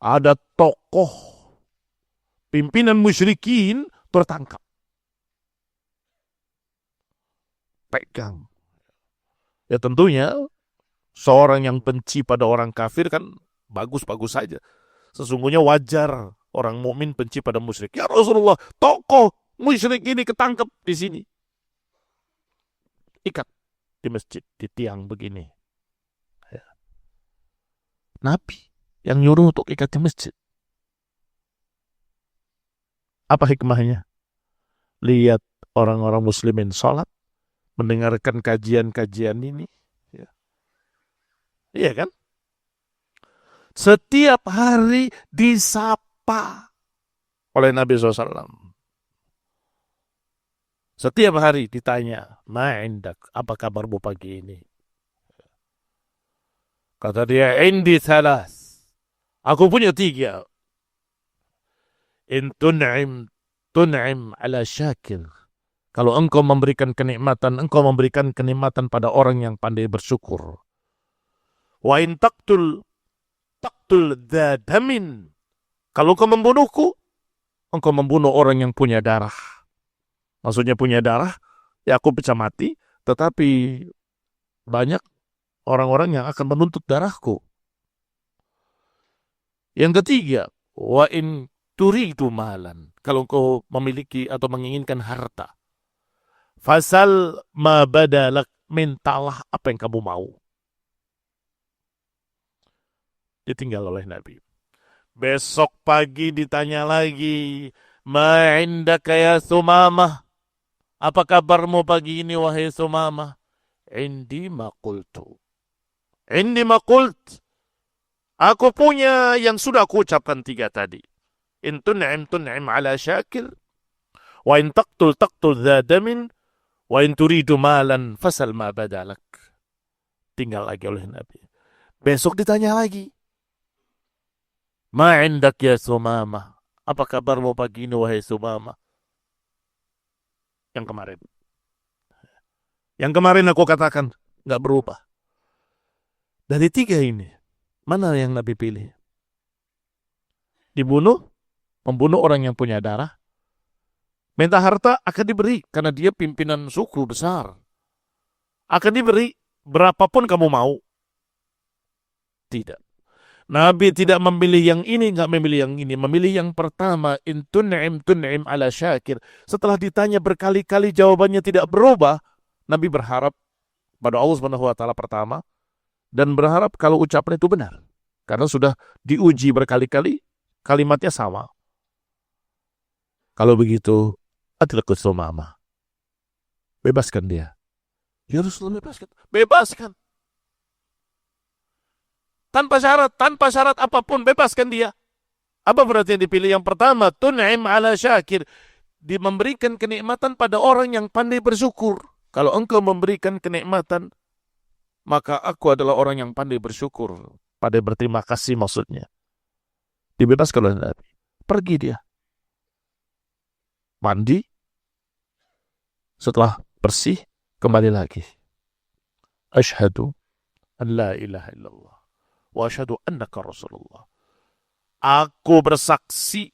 Ada tokoh pimpinan musyrikin tertangkap. Pegang. Ya tentunya seorang yang benci pada orang kafir kan bagus-bagus saja. Sesungguhnya wajar orang mukmin benci pada musyrik. Ya Rasulullah, tokoh musyrik ini ketangkep di sini. Ikat di masjid, di tiang begini. Ya. Nabi yang nyuruh untuk ikat di masjid. Apa hikmahnya? Lihat orang-orang muslimin sholat, mendengarkan kajian-kajian ini. Ya. Iya kan? Setiap hari disapa oleh Nabi SAW. Setiap hari ditanya, ma'indak, apa kabarmu pagi ini? Kata dia, indi thalas. Aku punya 3. In tun'im ala syakir. Kalau engkau memberikan kenikmatan pada orang yang pandai bersyukur. Wa in taqtul dha damin. Kalau engkau membunuhku, engkau membunuh orang yang punya darah. Maksudnya punya darah, ya aku bisa mati, tetapi banyak orang-orang yang akan menuntut darahku. Yang ketiga, wa in turidu malan. Kalau engkau memiliki atau menginginkan harta, fasal ma badalak, mintalah apa yang kamu mau. Ditinggal oleh Nabi. Besok pagi ditanya lagi, ma indaka ya Sumamah? Apa kabarmu pagi ini wahai Sumamah? Indi ma qultu. Aku punya yang sudah aku ucapkan 3 tadi. In tun'im ala syakir, wa in taqtul dha damin, wa in turidu malan fasal ma badalak. Tinggal lagi oleh Nabi. Besok ditanya lagi. Ma indak ya Sumamah? Apa kabarmu pagi ini wahai Sumamah? Yang kemarin aku katakan nggak berubah. Dari 3 ini, mana yang Nabi pilih? Membunuh orang yang punya darah. Minta harta akan diberi karena dia pimpinan suku besar. Akan diberi berapapun kamu mau. Tidak. Nabi tidak memilih yang ini, nggak memilih yang ini. Memilih yang pertama, in tun'im ala syakir. Setelah ditanya berkali-kali jawabannya tidak berubah, Nabi berharap pada Allah Subhanahu wa taala pertama, dan berharap kalau ucapan itu benar. Karena sudah diuji berkali-kali, kalimatnya sama. Kalau begitu, adilku Sumamah. Bebaskan dia. Ya Rasulullah, bebaskan. Tanpa syarat apapun, bebaskan dia. Apa berarti yang dipilih? Yang pertama, tun'im ala syakir. Memberikan kenikmatan pada orang yang pandai bersyukur. Kalau engkau memberikan kenikmatan, maka aku adalah orang yang pandai bersyukur. Pandai berterima kasih maksudnya. Dibebaskan oleh Nabi. Pergi dia. Mandi. Setelah bersih, kembali lagi. Asyhadu an la ilaha illallah. Wa asyhadu annaka Rasulullah. Aku bersaksi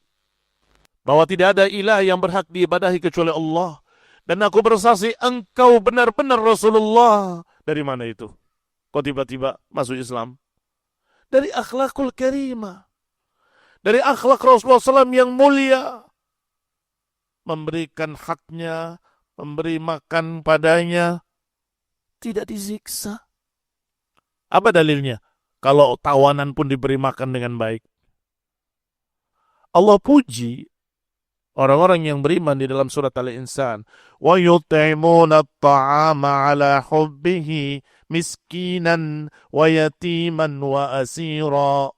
bahwa tidak ada ilah yang berhak diibadahi kecuali Allah. Dan aku bersaksi engkau benar-benar Rasulullah. Dari mana itu? Kok tiba-tiba masuk Islam? Dari akhlakul karimah. Dari akhlak Rasulullah SAW yang mulia. Memberikan haknya, memberi makan padanya, tidak disiksa. Apa dalilnya? Kalau tawanan pun diberi makan dengan baik. Allah puji orang-orang yang beriman di dalam surat Al-Insan. Wa yut'imuna at-ta'ama 'ala hubbihi miskinan wa yatiman wa asira.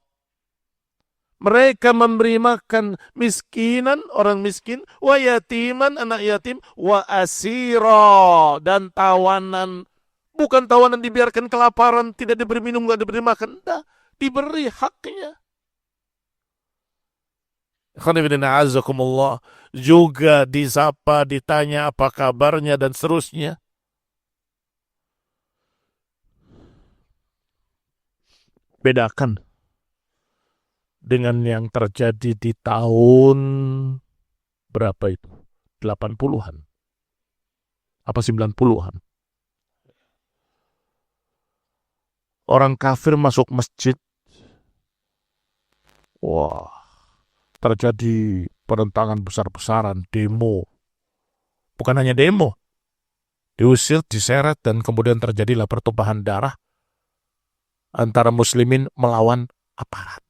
Mereka memberi makan miskinan, orang miskin, wa yatiman, anak yatim, wa asira, dan tawanan. Bukan tawanan dibiarkan kelaparan, tidak diberi minum, tidak diberi makan. Tidak, diberi haknya. Juga disapa, ditanya apa kabarnya dan seterusnya. Bedakan dengan yang terjadi di tahun berapa itu? 80-an. Apa 90-an? Orang kafir masuk masjid. Wah, terjadi penentangan besar-besaran, demo. Bukan hanya demo. Diusir, diseret, dan kemudian terjadilah pertumpahan darah antara muslimin melawan aparat.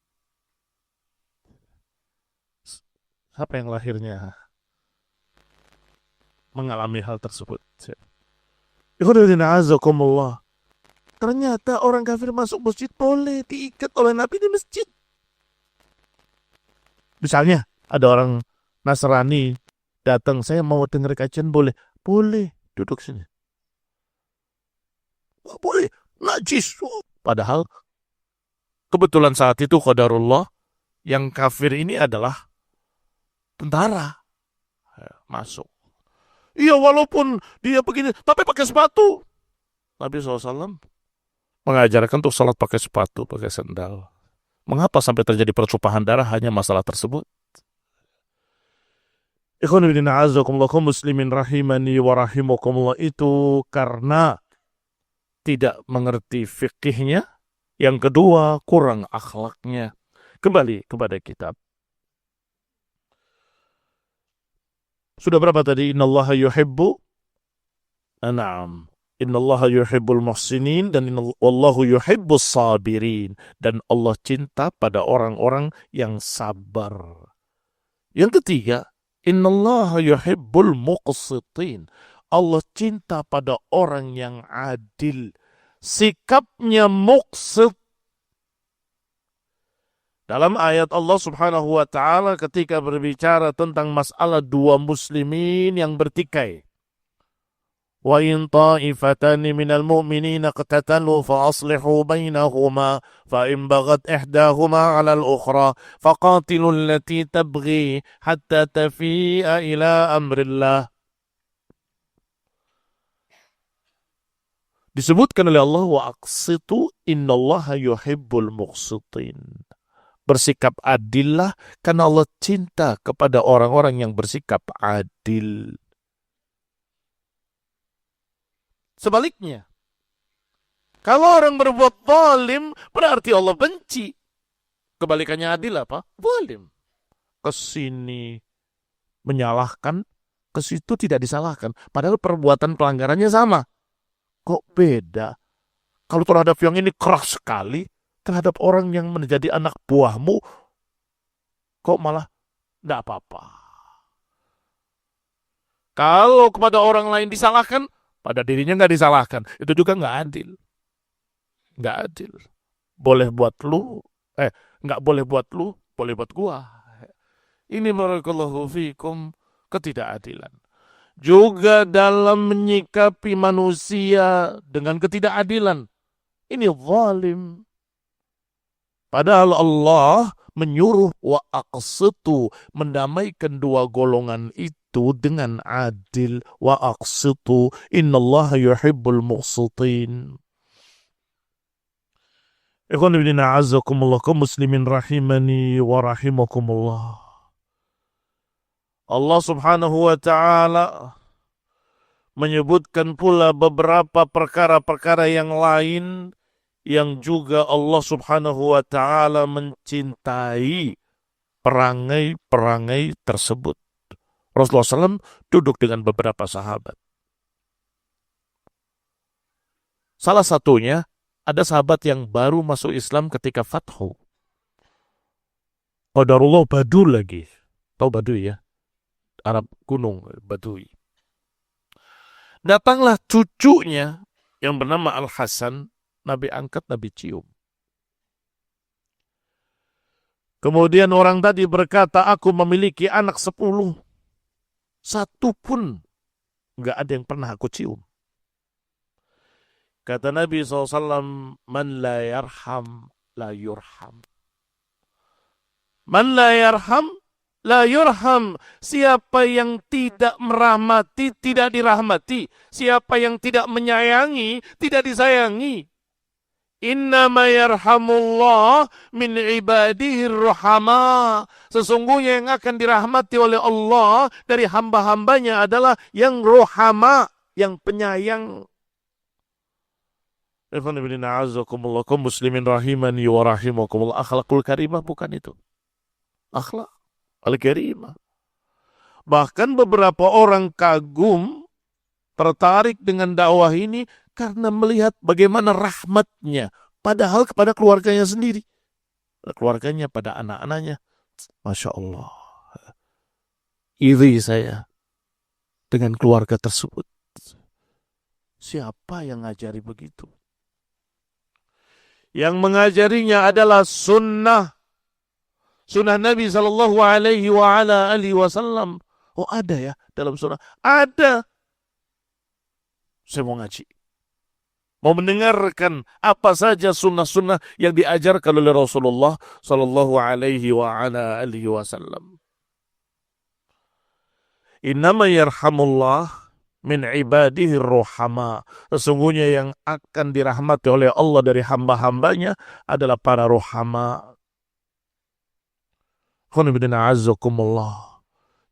Siapa yang lahirnya mengalami hal tersebut? Ternyata orang kafir masuk masjid boleh diikat oleh Nabi di masjid. Misalnya ada orang Nasrani datang, saya mau dengar kajian, boleh? Boleh, duduk sini. Boleh, najis. Padahal kebetulan saat itu qadarullah yang kafir ini adalah tentara. Masuk. Iya, walaupun dia begini, tapi pakai sepatu. Nabi SAW mengajarkan untuk sholat pakai sepatu, pakai sandal. Mengapa sampai terjadi pertumpahan darah hanya masalah tersebut? Ikhwan fillah a'azzakumullah kaum muslimin rahimani wa rahimakumullah, itu karena tidak mengerti fikihnya. Yang kedua, kurang akhlaknya. Kembali kepada kitab. Sudah berapa tadi? Innallaha yuhibbu. Naam. Innallaha yuhibbul muhsinin dan wallahu yuhibbus sabirin. Dan Allah cinta pada orang-orang yang sabar. Yang ketiga, innallaha yuhibbul muqsitin. Allah cinta pada orang yang adil. Sikapnya muqsit. Dalam ayat Allah Subhanahu wa taala ketika berbicara tentang masalah dua muslimin yang bertikai. Wa in ta'ifatani minal mu'minina qatatalu fa aslihu bainahuma fa in baghat ihdahuma 'ala al-ukhra faqatilu allati tabghi hatta tafi'a ila amrillah. Disebutkan oleh Allah, wa aqsitu innallaha yuhibbul muqsitin. Bersikap adillah karena Allah cinta kepada orang-orang yang bersikap adil. Sebaliknya, kalau orang berbuat zalim, berarti Allah benci. Kebalikannya adil apa? Zalim. Kesini menyalahkan, ke situ tidak disalahkan. Padahal perbuatan pelanggarannya sama. Kok beda? Kalau terhadap yang ini keras sekali, terhadap orang yang menjadi anak buahmu, kok malah tidak apa-apa. Kalau kepada orang lain disalahkan, pada dirinya nggak disalahkan, itu juga nggak adil. Nggak adil. Boleh buat lu, nggak boleh buat lu, boleh buat gua. Ini barakallahu fikum ketidakadilan. Juga dalam menyikapi manusia dengan ketidakadilan. Ini zalim. Padahal Allah menyuruh wa aqsitu, mendamaikan dua golongan itu dengan adil. Wa aqsitu innallaha yuhibbul muqsitin. Ikhwan fillah a'azzakumullah kaum muslimin rahimani wa rahimakumullah. Allah Subhanahu wa taala menyebutkan pula beberapa perkara-perkara yang lain yang juga Allah Subhanahu wa taala mencintai perangai-perangai tersebut. Rasulullah SAW duduk dengan beberapa sahabat. Salah satunya ada sahabat yang baru masuk Islam ketika Fathu. Qadarullah Badu lagi. Tahu Badu ya? Arab gunung, Badui. Datanglah cucunya yang bernama Al-Hasan, Nabi angkat, Nabi cium. Kemudian orang tadi berkata, aku memiliki anak 10. Satu pun nggak ada yang pernah aku cium. Kata Nabi SAW, man la yarham, la yurham. Man la yarham, la yurham. Siapa yang tidak merahmati, tidak dirahmati. Siapa yang tidak menyayangi, tidak disayangi. Innama yarhamullah min ibadihi ruhama. Sesungguhnya yang akan dirahmati oleh Allah dari hamba-hambanya adalah yang ruhama, yang penyayang. Kaum muslimin rahimani wa rahimakumullah. Akhlakul karimah bukan itu. Akhlak al-karimah. Bahkan beberapa orang kagum, tertarik dengan dakwah ini karena melihat bagaimana rahmatnya, padahal kepada keluarganya sendiri. Keluarganya, pada anak-anaknya. Masya Allah. Iri saya dengan keluarga tersebut. Siapa yang ngajari begitu? Yang mengajarinya adalah sunnah. Sunnah Nabi SAW. Oh ada ya dalam sunnah? Ada. Saya mau ngaji. Mau mendengarkan apa saja sunnah-sunnah yang diajarkan oleh Rasulullah SAW. Innama yarhamullah min ibadihi ruhama. Sesungguhnya yang akan dirahmati oleh Allah dari hamba-hambanya adalah para ruhama.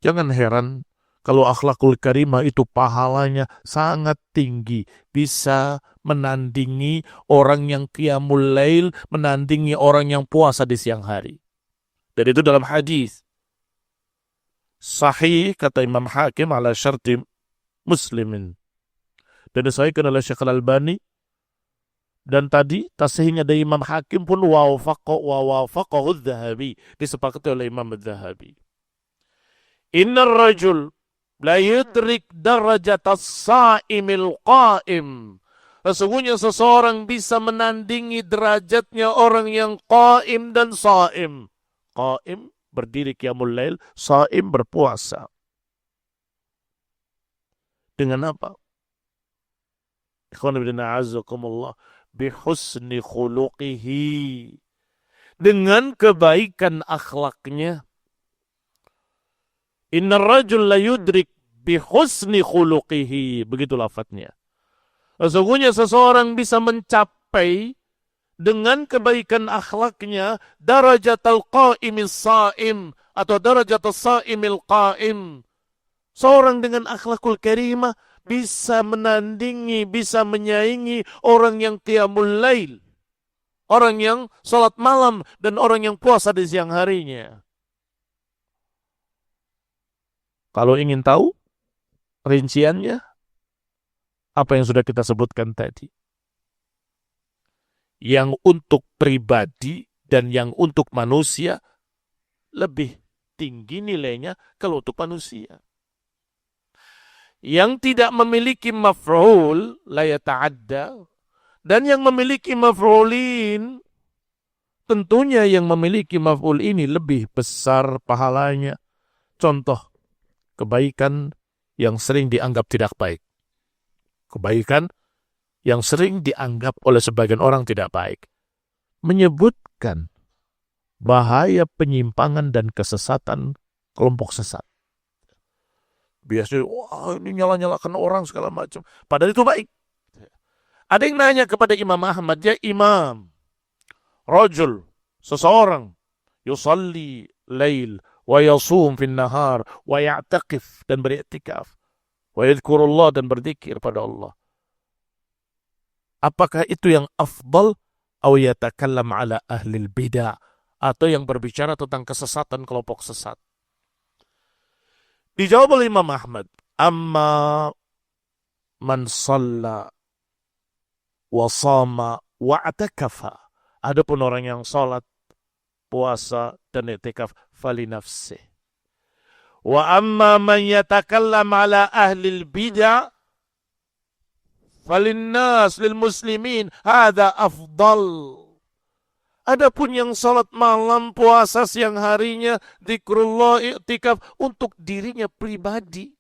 Jangan heran kalau akhlakul karimah itu pahalanya sangat tinggi. Bisa menandingi orang yang qiyamul lail, menandingi orang yang puasa di siang hari. Dan itu dalam hadis sahih kata Imam Hakim ala syarti Muslimin. Dan disahihkan oleh Syekh Al-Albani. Dan tadi tasihnya dari Imam Hakim pun wafaqahu Adz-Dzahabi, disepakati oleh Imam Adz-Dzahabi. Innar rajul la yudrik darajatas sa'imil qa'im. Sesungguhnya seseorang bisa menandingi derajatnya orang yang qaim dan sa'im. Qaim berdiri qiyamul lail, sha'im berpuasa. Dengan apa? Ikhwan fillah a'azzakumullah, bihusni khuluqihi. Dengan kebaikan akhlaknya. Innar rajul la yudrik bihusni khuluqihi. Begitu lafadznya. Sesungguhnya seseorang bisa mencapai dengan kebaikan akhlaknya darajatul qa'imis sa'im atau darajatul sa'imil qa'im. Seorang dengan akhlakul karimah bisa menandingi, bisa menyaingi orang yang qiyamul lail, orang yang salat malam dan orang yang puasa di siang harinya. Kalau ingin tahu rinciannya, apa yang sudah kita sebutkan tadi. Yang untuk pribadi dan yang untuk manusia lebih tinggi nilainya kalau untuk manusia. Yang tidak memiliki maf'ul la yata'adda, dan yang memiliki maf'ulin, tentunya yang memiliki maf'ul ini lebih besar pahalanya. Contoh, kebaikan yang sering dianggap tidak baik. Kebaikan yang sering dianggap oleh sebagian orang tidak baik. Menyebutkan bahaya penyimpangan dan kesesatan kelompok sesat. Biasanya, wah ini nyala-nyalakan orang segala macam. Padahal itu baik. Ada yang nanya kepada Imam Ahmad, ya Imam, rajul, seseorang, yusalli lail, wa yasum fin nahar, wa ya'taqif, dan beriktikaf, wa yadhkurullah, dan berzikir pada Allah. Apakah itu yang afdal atau yatakallam ala ahlil bid'ah, atau yang berbicara tentang kesesatan kelompok sesat? Dijawab oleh Imam Ahmad, amma man shalla wa shama wa atakafa. Adapun orang yang salat, puasa dan i'tikaf fali nafsih. Wa amma man yatakallam ala ahlil bid'ah falinnas lil muslimin hadza afdal. Adapun yang salat malam, puasa siang harinya, zikrullah, i'tikaf untuk dirinya pribadi.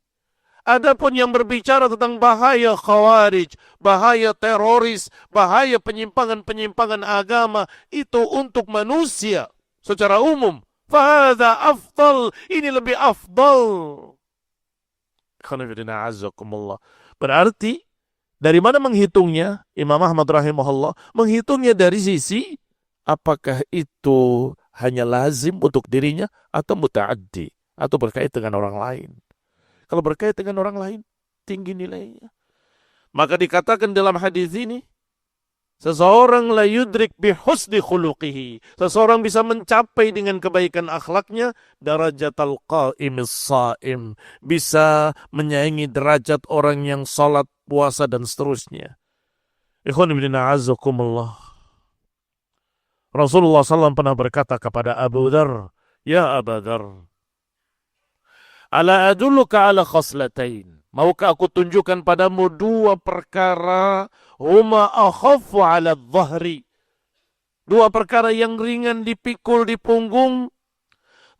Adapun yang berbicara tentang bahaya khawarij, bahaya teroris, bahaya penyimpangan-penyimpangan agama, itu untuk manusia secara umum. Fahadha afdal, ini lebih afdal. Berarti dari mana menghitungnya? Imam Ahmad rahimahullah menghitungnya dari sisi apakah itu hanya lazim untuk dirinya atau muta'addi, atau berkait dengan orang lain. Kalau berkait dengan orang lain, tinggi nilainya. Maka dikatakan dalam hadis ini, seseorang la yudrik bihusni khuluqihi. Seseorang bisa mencapai dengan kebaikan akhlaknya darajatal qa'imis sha'im. Bisa menyaingi derajat orang yang salat, puasa dan seterusnya. Ikhwan fillah a'azzakumullah. Rasulullah SAW pernah berkata kepada Abu Dzar, ya Abu Dzar, ala adulluka ala khaslatain. Maukah aku tunjukkan padamu dua perkara, huma akhaffu ala dhahri. Dua perkara yang ringan dipikul di punggung,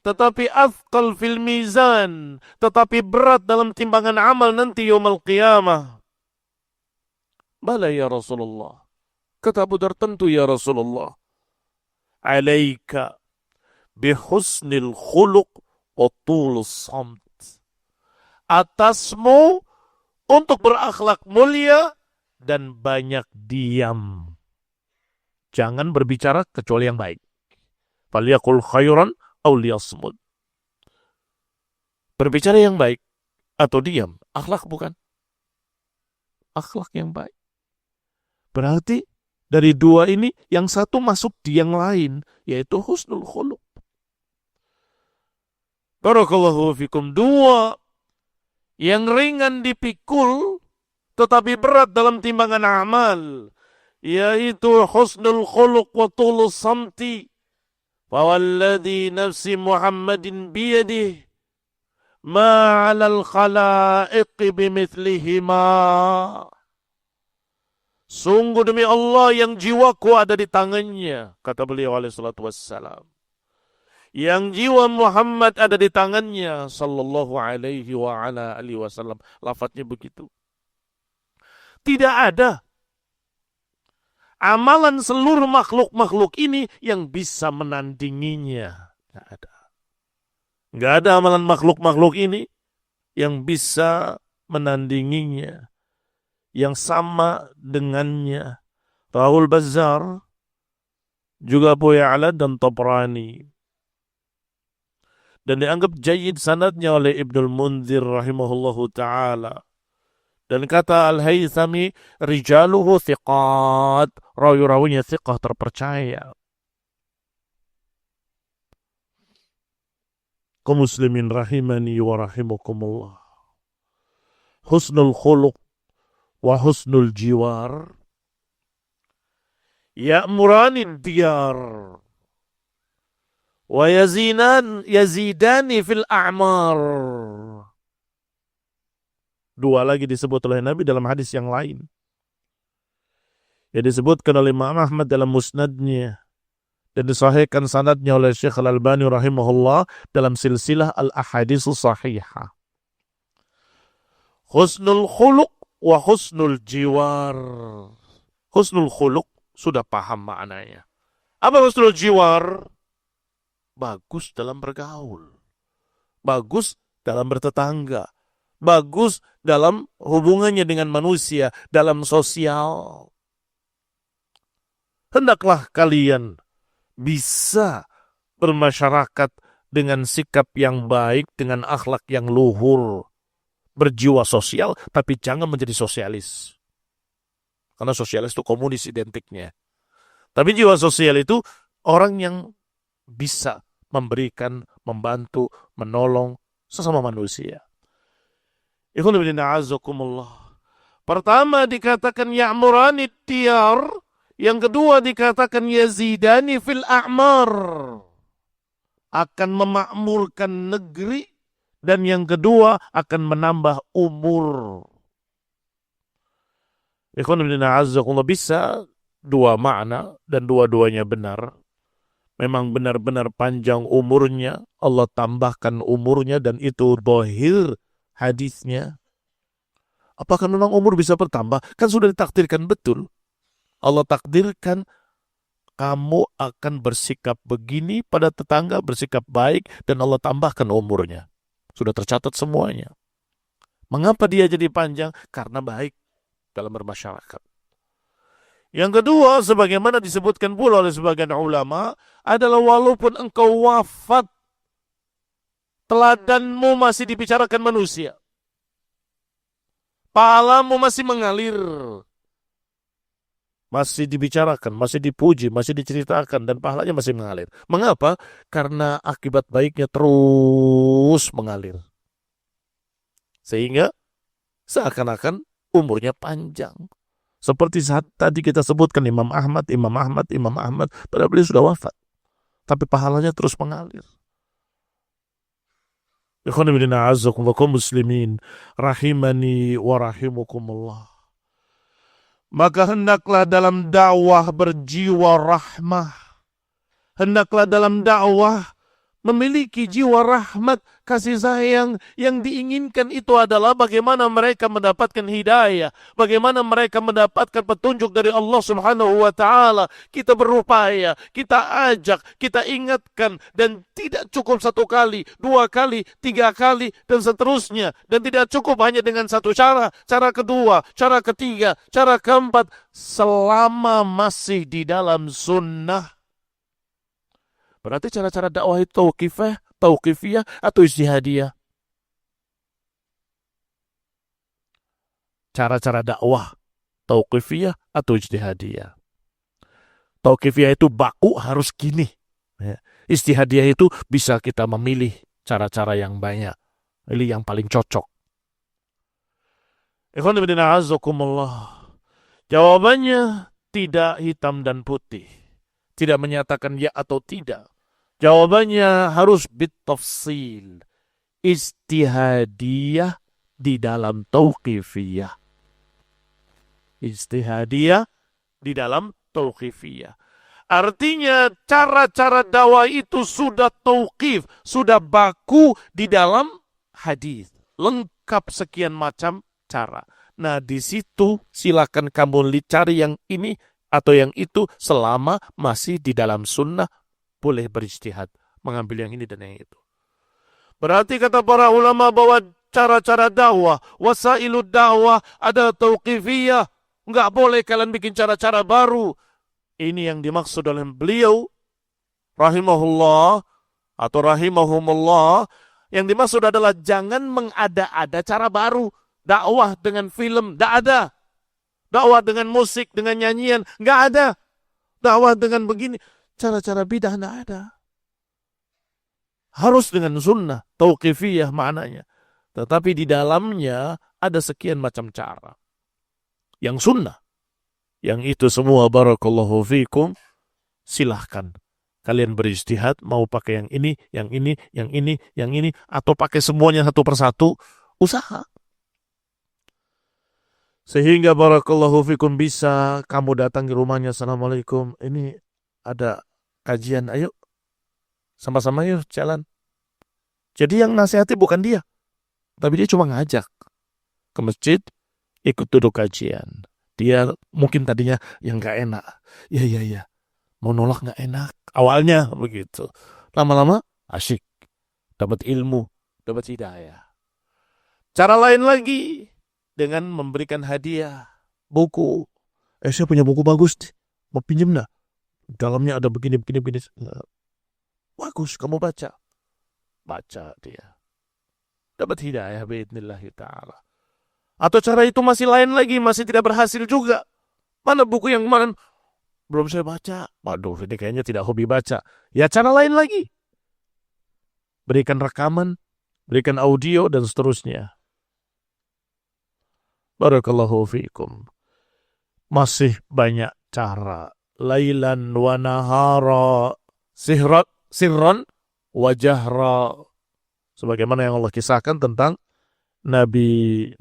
tetapi athqal fil mizan, tetapi berat dalam timbangan amal nanti yaumul qiyamah. Bala ya Rasulullah. Kata Abu Dzar, tentu ya Rasulullah. Alaika bihusnil khuluq wa tulus samt. atasmu untuk berakhlak mulia dan banyak diam. Jangan berbicara kecuali yang baik. Falyaqul khairan aw liyasmut. Berbicara yang baik atau diam, akhlak bukan? Akhlak yang baik. Berarti dari dua ini yang satu masuk di yang lain, yaitu husnul khuluq. Barakallahu fikum. Dua yang ringan dipikul tetapi berat dalam timbangan amal, yaitu husnul khuluq wa tulus samti. Fawalladhi nafsi Muhammadin biyadih ma 'alal khalaiqi bimithlihima. Sungguh demi Allah yang jiwaku ada di tangannya, kata beliau alaihi salatu wassalam. Yang jiwa Muhammad ada di tangannya, sallallahu alaihi wa ala alihi wasallam. Lafadznya begitu. Tidak ada amalan seluruh makhluk-makhluk ini yang bisa menandinginya. Tidak ada. Tidak ada amalan makhluk-makhluk ini yang bisa menandinginya, yang sama dengannya. Rawahul Bazzar, juga Abu Ya'la dan Tabrani. Dan dianggap jayyid sanadnya oleh Ibnul Munzir rahimahullahu ta'ala. Dan kata Al-Haythami, rijaluhu thiqat. Rawi-rawinya thiqah, terpercaya. Kaum muslimin rahimani wa rahimakumullah. Husnul khuluq wa husnul jiwar ya'murani diyar wa yazidani fil a'mar. Dua lagi disebut oleh Nabi dalam hadis yang lain. Yang disebutkan oleh Imam Ahmad dalam musnadnya. Dan disahihkan sanadnya oleh Syekh Al-Albani rahimahullah dalam silsilah Al-Ahaditsu Sahihah. Husnul khuluq wa husnul jiwar. Husnul khuluq sudah paham maknanya. Apa husnul jiwar? Bagus dalam bergaul, bagus dalam bertetangga, bagus dalam hubungannya dengan manusia, dalam sosial. Hendaklah kalian bisa bermasyarakat dengan sikap yang baik, dengan akhlak yang luhur, berjiwa sosial, tapi jangan menjadi sosialis. Karena sosialis itu komunis identiknya. Tapi jiwa sosial itu orang yang bisa memberikan, membantu, menolong sesama manusia. Ikhwan fillah a'azzakumullah. Pertama dikatakan ya'murani diyar, yang kedua dikatakan yazidani fil a'mar, akan memakmurkan negeri, dan yang kedua akan menambah umur. Ikhwan fillah a'azzakumullah, bisa dua makna dan dua-duanya benar. Memang benar-benar panjang umurnya, Allah tambahkan umurnya, dan itu dhahir hadisnya. Apakah memang umur bisa bertambah? Kan sudah ditakdirkan betul. Allah takdirkan kamu akan bersikap begini pada tetangga, bersikap baik, dan Allah tambahkan umurnya. Sudah tercatat semuanya. Mengapa dia jadi panjang? Karena baik dalam bermasyarakat. Yang kedua, sebagaimana disebutkan pula oleh sebagian ulama, adalah walaupun engkau wafat, teladanmu masih dibicarakan manusia. Pahlamu masih mengalir. Masih dibicarakan, masih dipuji, masih diceritakan, dan pahalanya masih mengalir. Mengapa? Karena akibat baiknya terus mengalir. Sehingga seakan-akan umurnya panjang. Seperti saat tadi kita sebutkan Imam Ahmad, padahal beliau sudah wafat. Tapi pahalanya terus mengalir. Ikhwan fillah a'azzakumullah, kaum muslimin rahimani wa rahimakumullah. Maka hendaklah dalam dakwah berjiwa rahmah. Hendaklah dalam dakwah memiliki jiwa rahmat, kasih sayang. Yang diinginkan itu adalah bagaimana mereka mendapatkan hidayah, bagaimana mereka mendapatkan petunjuk dari Allah Subhanahu wa taala. Kita berupaya, kita ajak, kita ingatkan, dan tidak cukup satu kali, dua kali, tiga kali, dan seterusnya. Dan tidak cukup hanya dengan satu cara, cara kedua, cara ketiga, cara keempat, selama masih di dalam sunnah. Berarti cara-cara dakwah itu tauqifiyah atau ijtihadiyah? Cara-cara dakwah tauqifiyah atau ijtihadiyah? Tauqifiyah itu baku harus gini. Ijtihadiyah itu bisa kita memilih cara-cara yang banyak. Pilih yang paling cocok. Ikhwan fillah a'azzakumullah. Jawabannya tidak hitam dan putih. Tidak menyatakan ya atau tidak. Jawabannya harus bitafsil. Ijtihadiyah di dalam tauqifiyah. Ijtihadiyah di dalam tauqifiyah. Artinya cara-cara dakwah itu sudah tauqif, sudah baku di dalam hadis. Lengkap sekian macam cara. Nah, di situ silakan kamu cari yang ini atau yang itu, selama masih di dalam sunnah, boleh berijtihad, mengambil yang ini dan yang itu. Berarti kata para ulama bahwa cara-cara dakwah, wasailud dakwah ada tauqifiyah. Enggak boleh kalian bikin cara-cara baru. Ini yang dimaksud oleh beliau, rahimahullah, atau rahimahumullah, yang dimaksud adalah jangan mengada-ada cara baru. Dakwah dengan film, tidak ada. Dakwah dengan musik, dengan nyanyian, nggak ada. Dakwah dengan begini, cara-cara bidah nggak ada. Harus dengan sunnah, tauqifiyah maknanya. Tetapi di dalamnya ada sekian macam cara. Yang sunnah, yang itu semua barakallahu fikum, silahkan. Kalian berijtihad, mau pakai yang ini, yang ini, yang ini, yang ini, atau pakai semuanya satu persatu, usaha. Sehingga barakallahu fikum bisa kamu datang ke rumahnya, assalamualaikum, ini ada kajian, ayo sama-sama yuk jalan. Jadi yang nasihati bukan dia, tapi dia cuma ngajak ke masjid, ikut duduk kajian. Dia mungkin tadinya yang gak enak, ya, mau nolak gak enak, awalnya begitu. Lama-lama asyik, dapat ilmu, dapat hidayah. Cara lain lagi, dengan memberikan hadiah buku. Saya punya buku bagus, mau pinjem dah. Dalamnya ada begini. Bagus, kamu baca. Baca dia. Dapat hidayah biidnillahi ta'ala. Atau cara itu masih lain lagi, masih tidak berhasil juga. Mana buku yang kemarin? Belum saya baca. Waduh, ini kayaknya tidak hobi baca. Ya cara lain lagi. Berikan rekaman, berikan audio, dan seterusnya. Barakallahu fiikum. Masih banyak cara. Lailan wa nahara. Sirran wa jahra. Sebagaimana yang Allah kisahkan tentang Nabi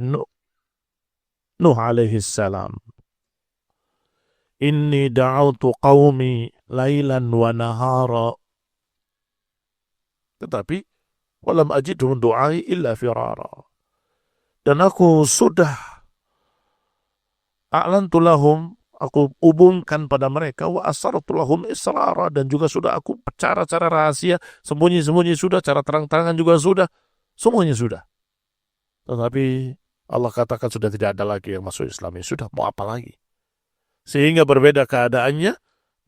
Nuh alaihi salam. Inni da'autu qawmi lailan wa nahara. Tetapi walam ajidhum du'ai illa firara. Dan aku sudah a'lantu lahum, aku umumkan pada mereka, wa asartu lahum israra, dan juga sudah aku cara-cara rahasia, sembunyi-sembunyi sudah, cara terang-terangan juga sudah, semuanya sudah. Tetapi Allah katakan sudah tidak ada lagi yang masuk Islam. Ya sudah, mau apa lagi? Sehingga berbeda keadaannya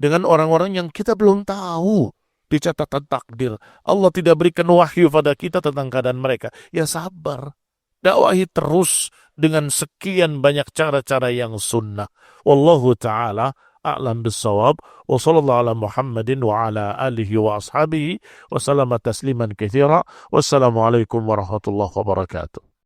dengan orang-orang yang kita belum tahu di catatan takdir. Allah tidak berikan wahyu pada kita tentang keadaan mereka. Ya sabar. Dakwahi terus dengan sekian banyak cara-cara yang sunnah. Wallahu ta'ala a'lam bissawab. Wa sallallahu ala Muhammadin wa ala alihi wa ashabihi wa salama tasliman katsira. Wassalamualaikum warahmatullahi wabarakatuh.